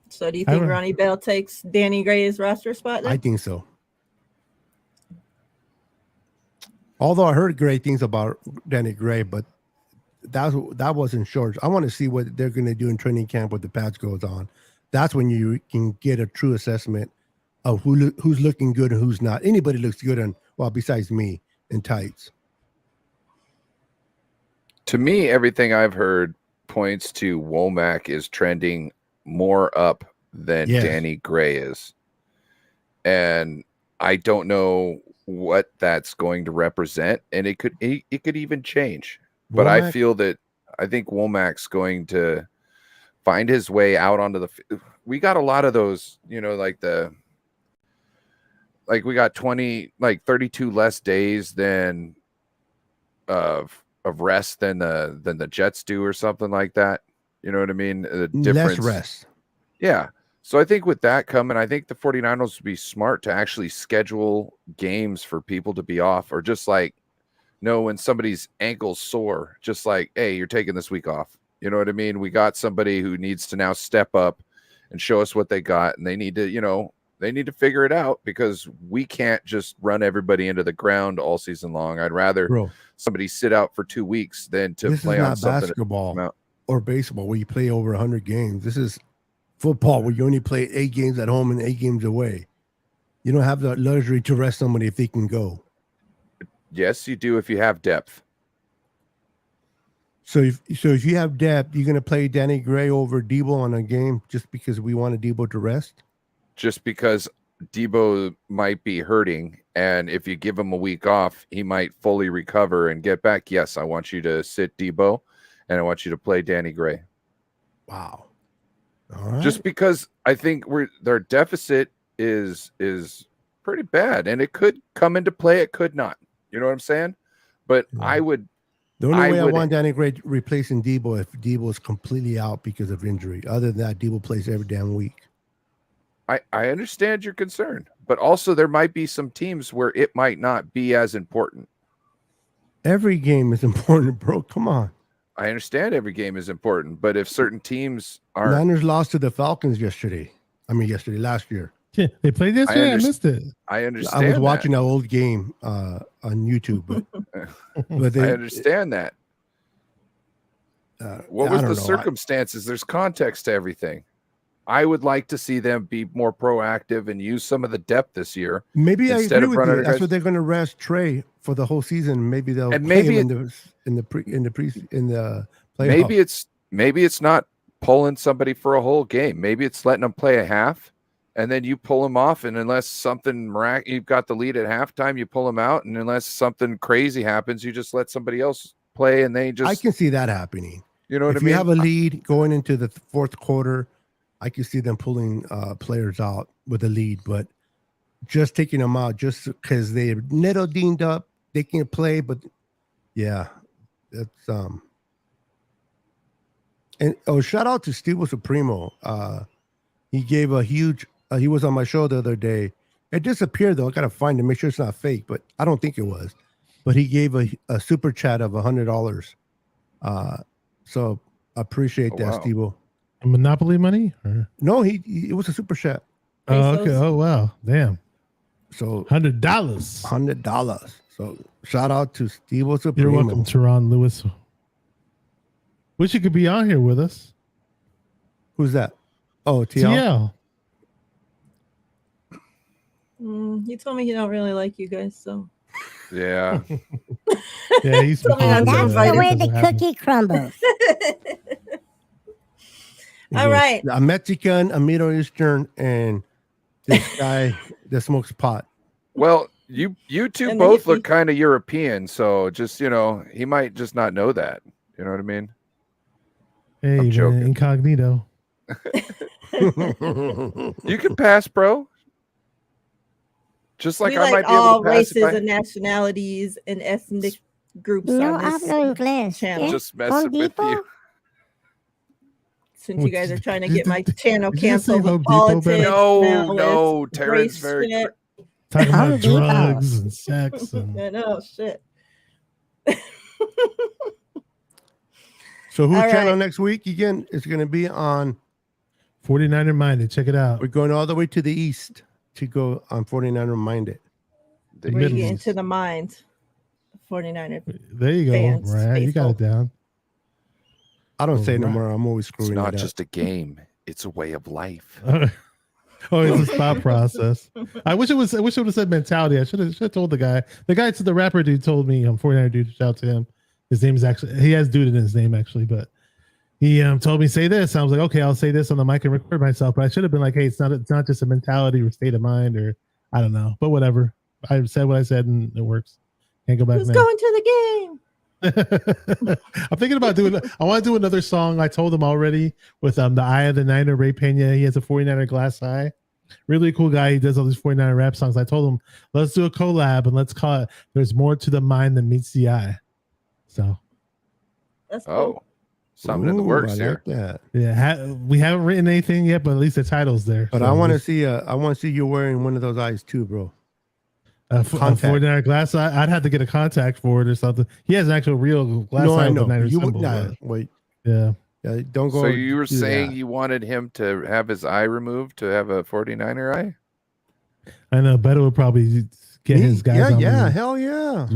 So do you think Ronnie Bell takes Danny Gray's roster spot then? I think so. Although I heard great things about Danny Gray, but that wasn't sure. I want to see what they're going to do in training camp when the pads goes on. That's when you can get a true assessment of who's looking good and who's not. Anybody looks good, besides me, in tights. To me, everything I've heard points to Womack is trending more up than Danny Gray is. And I don't know what that's going to represent, and it could even change. But Womack, I think Womack's going to find his way out onto the. We got a lot of those, we got 32 less days than of rest than the Jets do, or something like that. You know what I mean? The difference. Less rest. Yeah. So I think with that coming, I think the 49ers would be smart to actually schedule games for people to be off, or just know when somebody's ankle's sore, just hey, you're taking this week off. You know what I mean? We got somebody who needs to now step up and show us what they got, and they need to figure it out, because we can't just run everybody into the ground all season long. I'd rather somebody sit out for 2 weeks than to play on something. This is not basketball or baseball where you play over 100 games. This is football where you only play 8 games at home and 8 games away. You don't have the luxury to rest somebody if they can go. Yes, you do if you have depth. So if you have depth, you're going to play Danny Gray over Debo on a game just because we wanted Debo to rest? Just because Debo might be hurting, and if you give him a week off, he might fully recover and get back. Yes, I want you to sit Debo, and I want you to play Danny Gray. Wow. All right. Just because I think their deficit is pretty bad, and it could come into play, it could not. You know what I'm saying? But I would. The only way I want Danny Gray replacing Debo if Debo is completely out because of injury. Other than that, Debo plays every damn week. I understand your concern, but also there might be some teams where it might not be as important. Every game is important, bro. Come on. I understand every game is important, but if certain teams are... Niners lost to the Falcons last year. Yeah, they played yesterday. I missed it. I understand. I was watching an old game on YouTube, but I understand that. What was the circumstances? There's context to everything. I would like to see them be more proactive and use some of the depth this year. Maybe I Instead agree of with running you. out of That's guys- what they're going to rest Trey for the whole season. Maybe they'll And play maybe him in the playoffs. maybe it's not pulling somebody for a whole game. Maybe it's letting them play a half, and then you pull them off. And unless something you've got the lead at halftime, you pull them out. And unless something crazy happens, you just let somebody else play, and they just. I can see that happening. You know what if I mean? you have a lead going into the fourth quarter, I can see them pulling players out with a lead, but just taking them out just because they're little deemed up, they can play. But yeah, that's and shout out to Steve Supremo. He gave a huge. He was on my show the other day. It disappeared though. I gotta find it, make sure it's not fake, but I don't think it was. But he gave a super chat of $100. So appreciate that, wow. Steve. Monopoly money? Or? No, it was a super chat. Oh, okay. Pesos. Oh, wow. Damn. So $100. $100. So shout out to Steve Supremo. You're welcome, Teron Lewis. Wish you could be on here with us. Who's that? Oh, TL. TL. He told me he don't really like you guys, so Yeah. Yeah, he's Tell me And not to that's invite the way him. the cookie crumbles. all right. A Mexican, a Middle Eastern, and this guy that smokes pot. Well, you two And both the look kind of European, so just he might just not know that. You know what I mean? Hey, I'm man, joking. incognito. You can pass, bro. Just like we I like might be all able to pass races if I and nationalities and ethnic groups No on this hablo inglés. channel. ¿Qué? just messing with Home you. Depot? Since you guys are trying to Did get you- my channel did you just say canceled with Home Depot, politics. Beto? No, malice, Terrence race very shit. Talking Home about Depot. drugs and sex. And I know, shit. So who's All channel right. next week? Again, it's going to be on. 49er Minded. Check it out. We're going all the way to the east to go on 49er Minded. The We're Middle getting East. into the mind. 49er. There you go, Fans, Mariah. You got it faithful. down. I don't say no Alright. more. I'm always It's screwing not it up. just a game; it's a way of life. Oh, it's a thought process. I wish it would have said mentality. I should have told the guy. The rapper dude told me, 49er dude, shout out to him. His name is actually, he has dude in his name actually, but he told me say this. I was like, okay, I'll say this on the mic and record myself. But I should have been like, hey, it's not just a mentality or state of mind, or I don't know, but whatever. I said what I said and it works. Can't go back Who's now. going to the game? I'm thinking about I want to do another song. I told him already with the Eye of the Niner, Ray Pena. He has a 49er glass eye. Really cool guy. He does all these 49er rap songs. I told him, let's do a collab and let's call it There's More to the Mind Than Meets the Eye. So That's cool. Oh, something in the Ooh, works I here. like that. yeah, we haven't written anything yet, but at least the title's there. But So I want to it's, see. I want to see you wearing one of those eyes too, bro. a contact. 49er glass eye. I'd have to get a contact for it or something. He has an actual real glass No, eye I with the know. Niner You would symbol. not. but Wait. yeah. Don't go. So you were do saying that. you wanted him to have his eye removed to have a 49er eye? I know Beto would probably get Me? his guys on Yeah, me. hell yeah.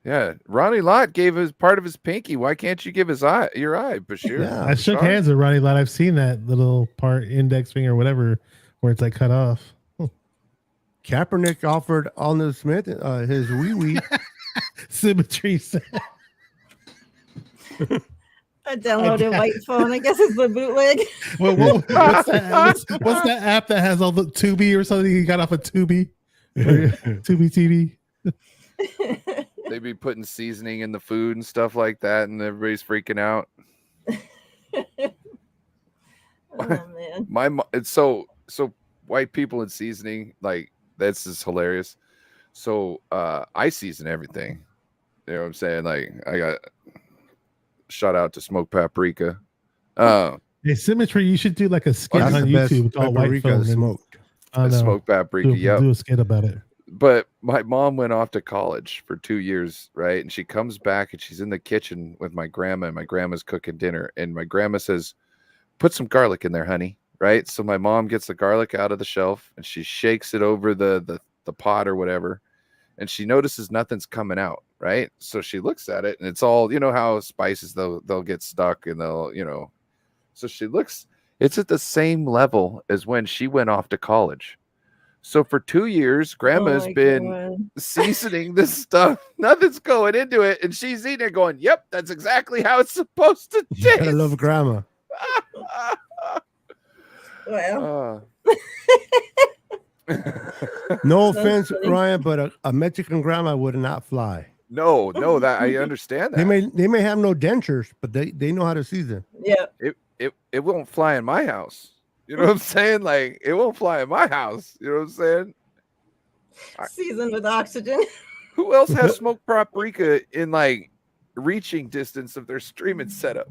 Yeah, Ronnie Lott gave his part of his pinky. Why can't you give your eye, Bashir? Yeah. I shook Bashar? hands with Ronnie Lott. I've seen that little part, index finger, whatever, where it's like cut off. Kaepernick offered Arnold Smith his wee wee. Symmetry. I downloaded White Phone. I guess it's the bootleg. What's that app that has all the Tubi or something you got off of Tubi? Tubi TV. They be putting seasoning in the food and stuff like that, and everybody's freaking out. Oh man. It's so white people in seasoning, like that's just hilarious. So I season everything. You know what I'm saying? Like I got shout out to Smoked Paprika. Hey, Symmetry, you should do like a skit That's on the best YouTube called White paprika Phone. smoked. I know. Smoked Paprika, Do a skit about it. But my mom went off to college for 2 years, right? And she comes back and she's in the kitchen with my grandma, and my grandma's cooking dinner. And my grandma says, put some garlic in there, honey. Right. So my mom gets the garlic out of the shelf and she shakes it over the pot or whatever. And she notices nothing's coming out. Right. So she looks at it and it's all, you know, how spices they'll get stuck and they'll, you know. So she looks, It's at the same level as when she went off to college. So for 2 years, grandma's my been God. seasoning this stuff. Nothing's going into it. And she's eating it going, yep, that's exactly how it's supposed to You taste. gotta love grandma. Well, No That's offense, funny. Ryan, but a Mexican grandma would not fly. no, that I understand that. They may have no dentures, but they know how to season. yeah. It won't fly in my house. You know what I'm saying? Like, it won't fly in my house. You know what I'm saying? Seasoned with oxygen. Who else has smoked paprika in like reaching distance of their streaming setup?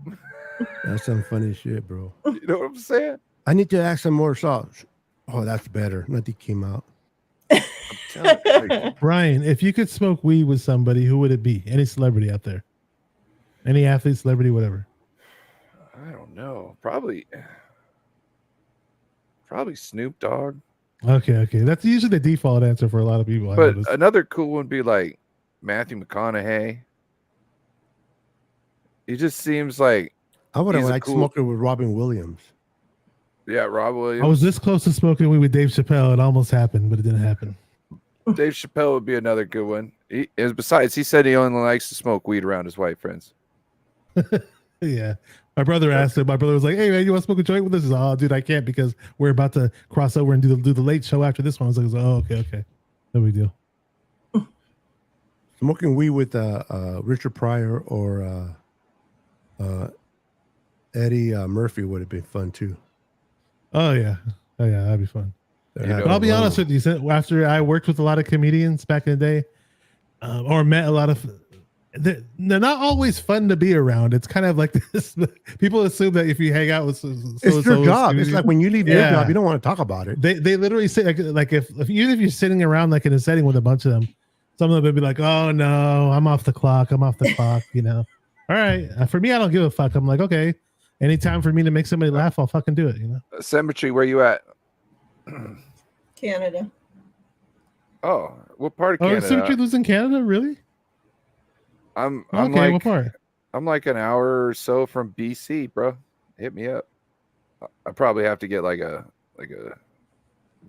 That's some funny shit, bro. You know what I'm saying? I need to add some more sauce. Oh, that's better. Nothing came out. I'm telling you, like, Brian, if you could smoke weed with somebody, who would it be? Any celebrity out there? Any athlete, celebrity, whatever. I don't know. Probably Snoop Dogg. Okay. That's usually the default answer for a lot of people. I But noticed. another cool one would be like Matthew McConaughey. He just seems like, I would have He's a liked cool- smoking with Robin Williams. yeah, Rob Williams. I was this close to smoking weed with Dave Chappelle. It almost happened, but it didn't happen. Dave Chappelle would be another good one. Besides, he said he only likes to smoke weed around his white friends. Yeah. My brother asked him. My brother was like, "Hey man, you want to smoke a joint with us?" He's like, "Oh, dude, I can't because we're about to cross over and do the late show after this one." I was like, "Oh, okay, no big deal." Smoking weed with Richard Pryor or Eddie Murphy would have been fun too. Oh yeah, that'd be fun. They're You know, But having I'll be one honest with you. After I worked with a lot of comedians back in the day, or met a lot of, they're not always fun to be around. It's kind of like this. People assume that if you hang out with, It's their job. It's like when you leave your Yeah. job, you don't want to talk about it. they literally say like if even if you're sitting around like in a setting with a bunch of them, some of them would be like, "Oh no, I'm off the clock. You know. All right, for me, I don't give a fuck. I'm like, okay, anytime for me to make somebody laugh, I'll fucking do it. You know. Cemetery, where you at? Canada. Oh, what part of Oh, Canada? Symmetry lives in Canada, really? I'm Okay, what like part? I'm like an hour or so from BC, bro. Hit me up. I probably have to get like a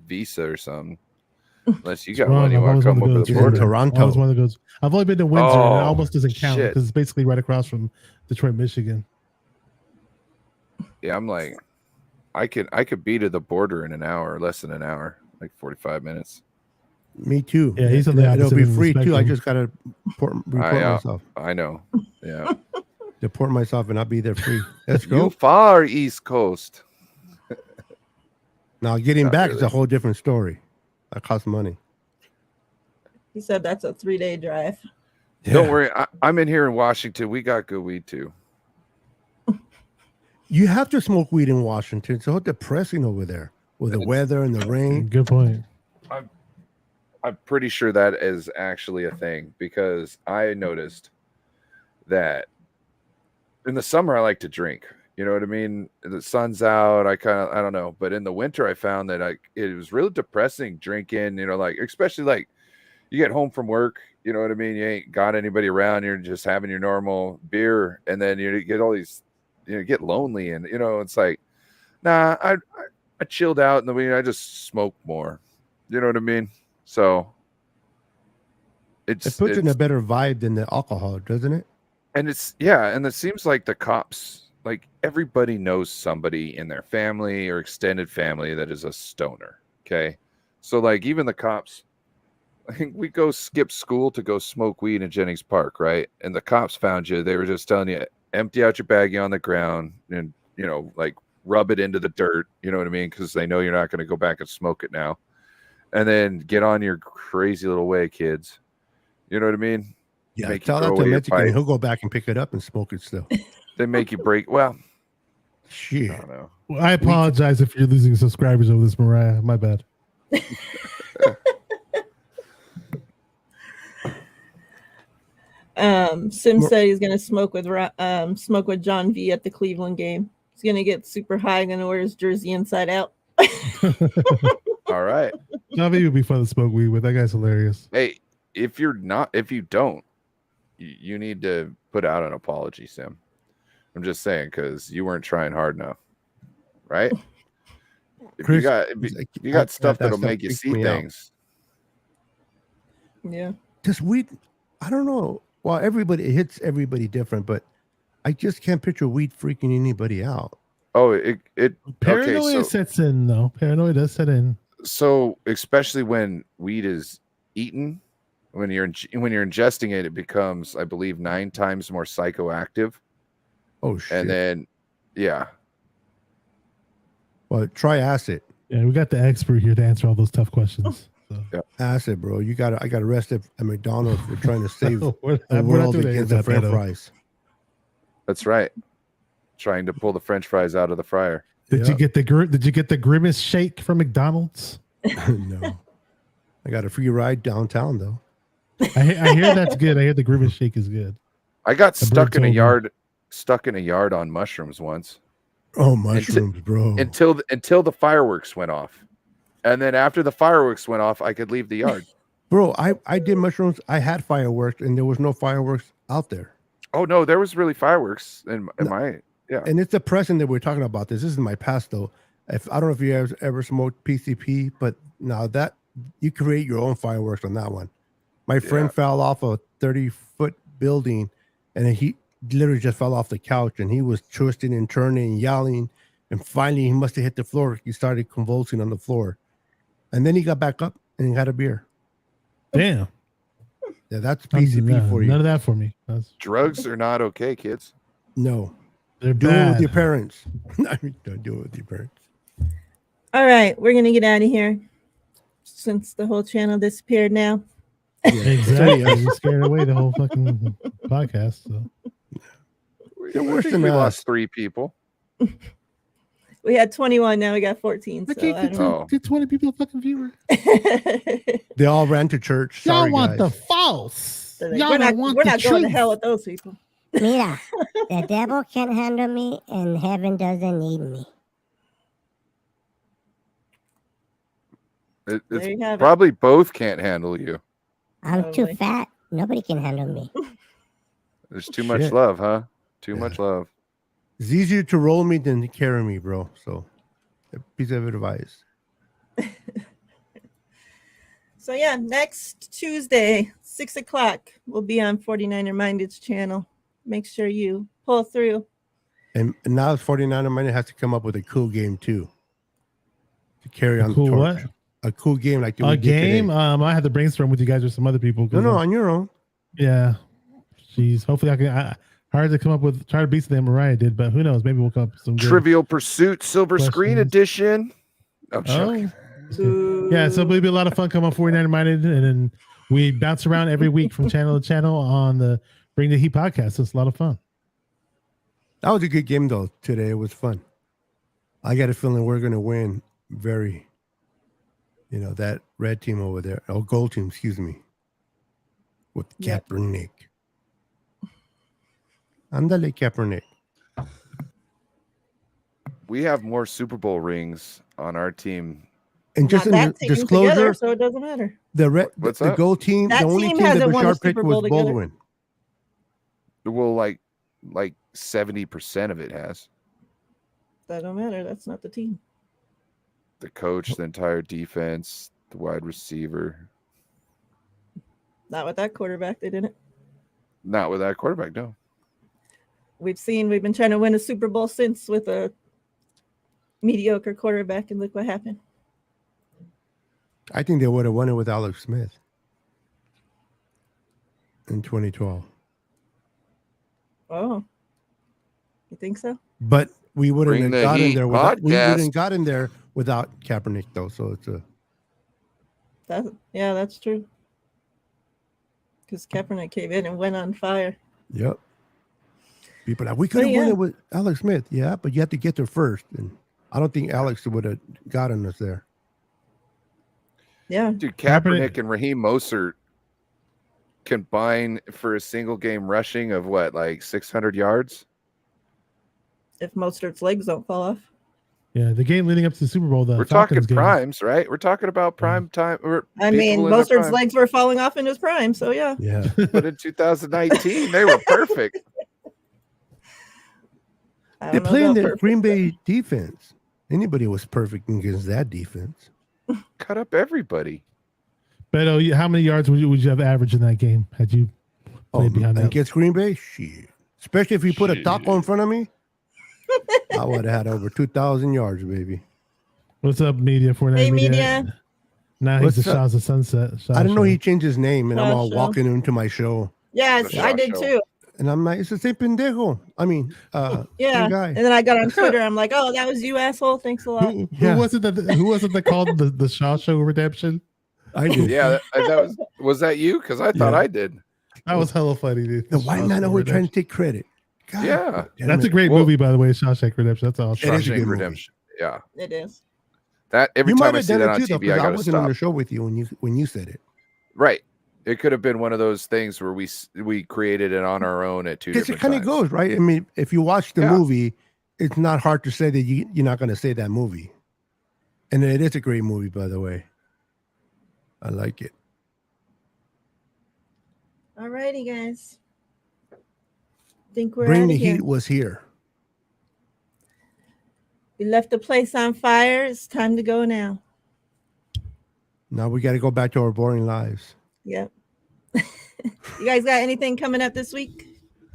visa or something. Unless you got Wrong, one, you I've want always to come wanted to over go the to He's in border. Toronto. I was one of those. I've only been to Windsor, and it Oh, almost doesn't count shit. because it's basically right across from Detroit, Michigan. Yeah, I'm like, I could be to the border in an hour, less than an hour, like 45 minutes. Me too. Yeah, he's on the It'll opposite be end of the free too. I spectrum. just gotta report myself. I know. Yeah. Deport myself and I'll be there free. Let's You go. far East Coast. Now getting Not back is really. a whole different story. That costs money. He said that's a 3-day drive. Don't worry. I'm in here in Washington. We got good weed too. You have to smoke weed in Washington. It's so depressing over there with the weather and the rain. Good point. I'm pretty sure that is actually a thing because I noticed that in the summer I like to drink. You know what I mean? The sun's out. I don't know. But in the winter, I found that it was really depressing drinking, you know, like, especially like you get home from work, you know what I mean? You ain't got anybody around. You're just having your normal beer. And then you get all these, you know, get lonely. And, you know, it's like, nah, I chilled out in the week. I just smoked more. You know what I mean? So It puts in a better vibe than the alcohol, doesn't it? and and it seems like the cops, like everybody knows somebody in their family or extended family that is a stoner. Okay. So like even the cops, I think we go skip school to go smoke weed in Jennings Park, right? And the cops found you. They were just telling you, empty out your baggie on the ground and, you know, like rub it into the dirt. You know what I mean? Because they know you're not going to go back and smoke it now. And then get on your crazy little way, kids. You know what I mean? Yeah. Make you Tell throw that to away your Mexican. pipe. He'll go back and pick it up and smoke it still. They make you break. Well, Shit. I don't know. Well, I apologize if you're losing subscribers over this, Miriah. My bad. Sim said he's gonna smoke with John V at the Cleveland game. He's gonna get super high, gonna wear his jersey inside out. All right. Javi would be fun to smoke weed with. That guy's hilarious. Hey, if you don't, you need to put out an apology, Sim. I'm just saying because you weren't trying hard enough. right? If Chris, you got stuff that that'll stuff make you freaks see me out. things. Yeah. Just weed. I don't know. Well, it hits everybody different, but I just can't picture weed freaking anybody out. Oh, it Paranoia sets in though. Paranoia does set in. So especially when weed is eaten, when you're ingesting it, it becomes, I believe, 9 times more psychoactive. Oh shit! And then, yeah. Well, try acid. Yeah, we got the expert here to answer all those tough questions. So. Yeah. Acid, bro. I got arrested at McDonald's for trying to save We're the not world doing against that, the French Beto. fries. That's right. Trying to pull the French fries out of the fryer. Did you get the grimace shake from McDonald's? No. I got a free ride downtown though. I hear that's good. I hear the grimace shake is good. I got The stuck bird in a told me. yard on mushrooms once. Oh, mushrooms, bro. Until the fireworks went off. And then after the fireworks went off, I could leave the yard. Bro, I did mushrooms. I had fireworks and there was no fireworks out there. Oh no, there was really fireworks in my And it's the present that we're talking about this. This is my past though. I don't know if you ever smoked PCP, but now that you create your own fireworks on that one. My friend fell off a 30-foot building and he literally just fell off the couch and he was twisting and turning and yelling. And finally he must have hit the floor. He started convulsing on the floor. And then he got back up and he had a beer. Damn. Yeah, that's PCP for you. None of that for me. Drugs are not okay, kids. No. They're Do it bad. with your parents. Don't do it with your parents. All right, we're gonna get out of here since the whole channel disappeared now. Exactly. I was scared away the whole fucking podcast. So. You're worse than we us. lost 3 people. We had 21, now we got 14. So I don't know. Get 20 people a fucking viewer. They all ran to church. Y'all Sorry, want guys. the false. They're like, Y'all we're don't want not the going to truth. hell with those people. Mira, the devil can't handle me and heaven doesn't need me. There you have it. Probably both can't handle you. I'm too Totally. fat. Nobody can handle me. There's too much Shit. love, huh? Too much love. It's easier to roll me than to carry me, bro. So, a piece of advice. So yeah, next Tuesday, 6 o'clock, we'll be on 49er Minded's channel. Make sure you pull through. And now 49er Minded has to come up with a cool game too. To carry on Cool the torch. what? A cool game like we A did today. game? I had to brainstorm with you guys or some other people. No, on your own. Yeah. Jeez. Hopefully I can. Hard to come up with, try to beat something Miriah did, but who knows? Maybe we'll come up with some good. Trivial Pursuit Silver Screen questions. Edition. I'm joking. Yeah, so it'll be a lot of fun. Come on 49er Minded, and then we bounce around every week from channel to channel on the Bring the Heat podcast. So it's a lot of fun. That was a good game though. Today it was fun. I got a feeling we're gonna win. Very. That red team over there. Oh, gold team. Excuse me. With Yep. Kaepernick. Andale Kaepernick. We have more Super Bowl rings on our team. And just Not in that team disclosure, together, so it doesn't matter. What's the that? gold team, That the only team team that hasn't won a Bashar picked Super Bowl was together. Baldwin. Well, like 70% of it has. That don't matter. That's not the team. The coach, the entire defense, the wide receiver. Not with that quarterback. They didn't. Not with that quarterback, no. We've been trying to win a Super Bowl since with a mediocre quarterback, and look what happened. I think they would have won it with Alex Smith in 2012. Oh, you think so? But we wouldn't Bring have the gotten heat there without we podcast. wouldn't gotten there without Kaepernick though. So it's a That's true. Because Kaepernick came in and went on fire. yep. People like we could have won it with Alex Smith, yeah, but you have to get there first, and I don't think Alex would have gotten us there. Yeah. Dude, Kaepernick and Raheem Mostert combine for a single game rushing of what, like 600 yards? If Mostert's legs don't fall off. Yeah, the game leading up to the Super Bowl, We're talking primes, right? We're talking about prime time. Or I mean, people in their Mostert's prime. legs were falling off in his prime, so yeah. Yeah. But in 2019, they were perfect. I They don't know play in about the perfect, Green but- Bay defense. Anybody was perfect against that defense. Cut up everybody. Beto, how many yards would you have averaged in that game had you played behind that? Against Green Bay, shit. Especially if you put a taco in front of me, I would have had over 2,000 yards, baby. What's up, media? For Hey, media. Now What's he's the up? Shaw's of Sunset. Shaw I didn't know Show. he changed his name, and I'm Shaw all Show. walking into my show. Yes, The I Shaw did Show. too. And I'm like, it's the same pendejo. I mean, Yeah. same guy. And then I got on Twitter. I'm like, oh, that was you, asshole. Thanks a lot. Who Yeah. was it that called the Shaw Show redemption? I did. Yeah, that was that you? Because I thought Yeah. I did. That was hella funny, dude. The white Shaw man Show always trying Redemption. to take credit. God Yeah. damn That's a it. great Well- movie, by the way. Shawshank Redemption. That's awesome. It is a good Shawshank movie. Redemption. Yeah. It is. That every You time might I have see done that it on too, though, TV, I because I gotta wasn't on stop. the show with you when you said it. Right. It could have been one of those things where we created it on our own at two Because it different kind of times. goes, right? I mean, if you watch the Yeah. movie, it's not hard to say that you're not going to say that movie. And it is a great movie, by the way. I like it. All righty, guys. Think we're Bring out the of here. Heat was here. We left the place on fire. It's time to go now. Now we got to go back to our boring lives. Yep. You guys got anything coming up this week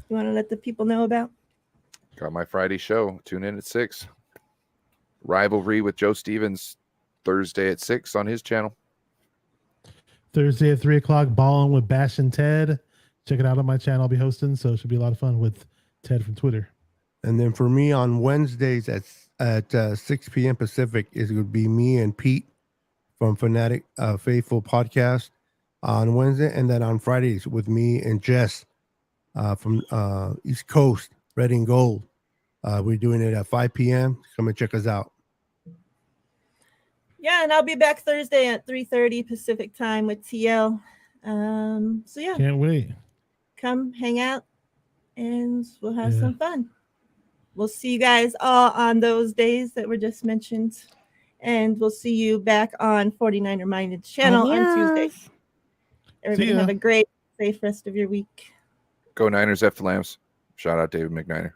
you want to let the people know about? Got my Friday show. Tune in at 6. Rivalry with Joe Stevens Thursday at 6 on his channel. Thursday at 3:00, Ballin' with Bash and Ted. Check it out on my channel. I'll be hosting, so it should be a lot of fun with Ted from Twitter. And then for me on Wednesdays at 6 p.m. Pacific, it would be me and Pete from Fanatic Faithful Podcast on Wednesday. And then on Fridays with me and Jess from East Coast, Red and Gold. We're doing it at 5 p.m. Come and check us out. Yeah, and I'll be back Thursday at 3:30 Pacific time with TL. So yeah, Can't wait. come hang out and we'll have Yeah. some fun. We'll see you guys all on those days that were just mentioned. And we'll see you back on 49er Minded channel on Tuesday. Adios. Everybody ya. have a great, safe rest of your week. Go Niners, F the Lambs. Shout out David McNiner.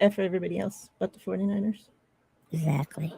F for everybody else but the 49ers. Exactly.